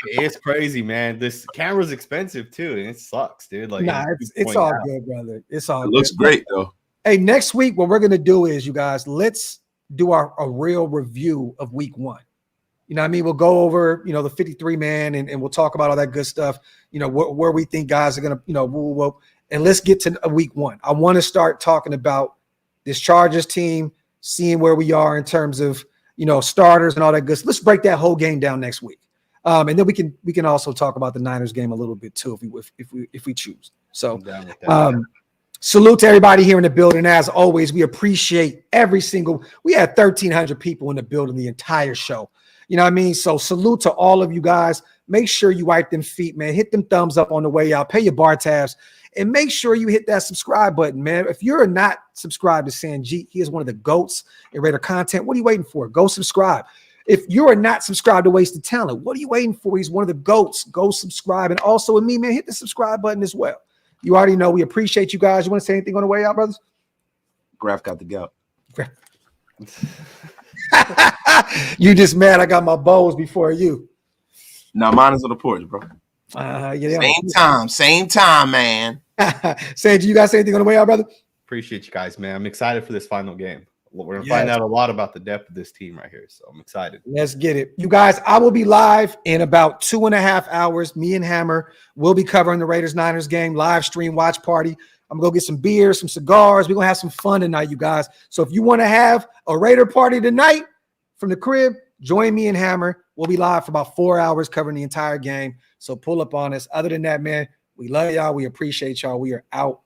It's crazy, man. This camera's expensive too, and it sucks, dude. Like, it's all good, brother. It's all. It looks great though. Hey, next week, what we're gonna do is, you guys, let's do a real review of week 1. You know what I mean? We'll go over, the 53 man, and we'll talk about all that good stuff. Where we think guys are gonna, and let's get to week 1. I want to start talking about this Chargers team, seeing where we are in terms of, starters and all that good stuff. Let's break that whole game down next week. And then we can also talk about the Niners game a little bit too, if we choose. So salute to everybody here in the building. As always, we appreciate we had 1,300 people in the building the entire show. You know what I mean? So salute to all of you guys. Make sure you wipe them feet, man. Hit them thumbs up on the way out. Pay your bar tabs. And make sure you hit that subscribe button, man. If you're not subscribed to Sanjit, he is one of the GOATs in Raider content. What are you waiting for? Go subscribe. If you are not subscribed to Wasted Talent, what are you waiting for? He's one of the GOATs. Go subscribe. And also with me, man, hit the subscribe button as well. You already know we appreciate you guys. You want to say anything on the way out, brothers? Graphk got the gout. You just mad I got my bowls before you. Now mine is on the porch, bro. Same time, man. Sanjay, you guys say anything on the way out, brother? Appreciate you guys, man. I'm excited for this final game. We're gonna find out a lot about the depth of this team right here, so I'm excited. Let's get it. You guys, I will be live in about 2.5 hours. Me and Hammer will be covering the Raiders-Niners game, live stream watch party. I'm gonna go get some beers, some cigars. We're gonna have some fun tonight, you guys. So if you want to have a Raider party tonight from the crib, join me and Hammer. We'll be live for about 4 hours covering the entire game. So pull up on us. Other than that, man, we love y'all. We appreciate y'all. We are out.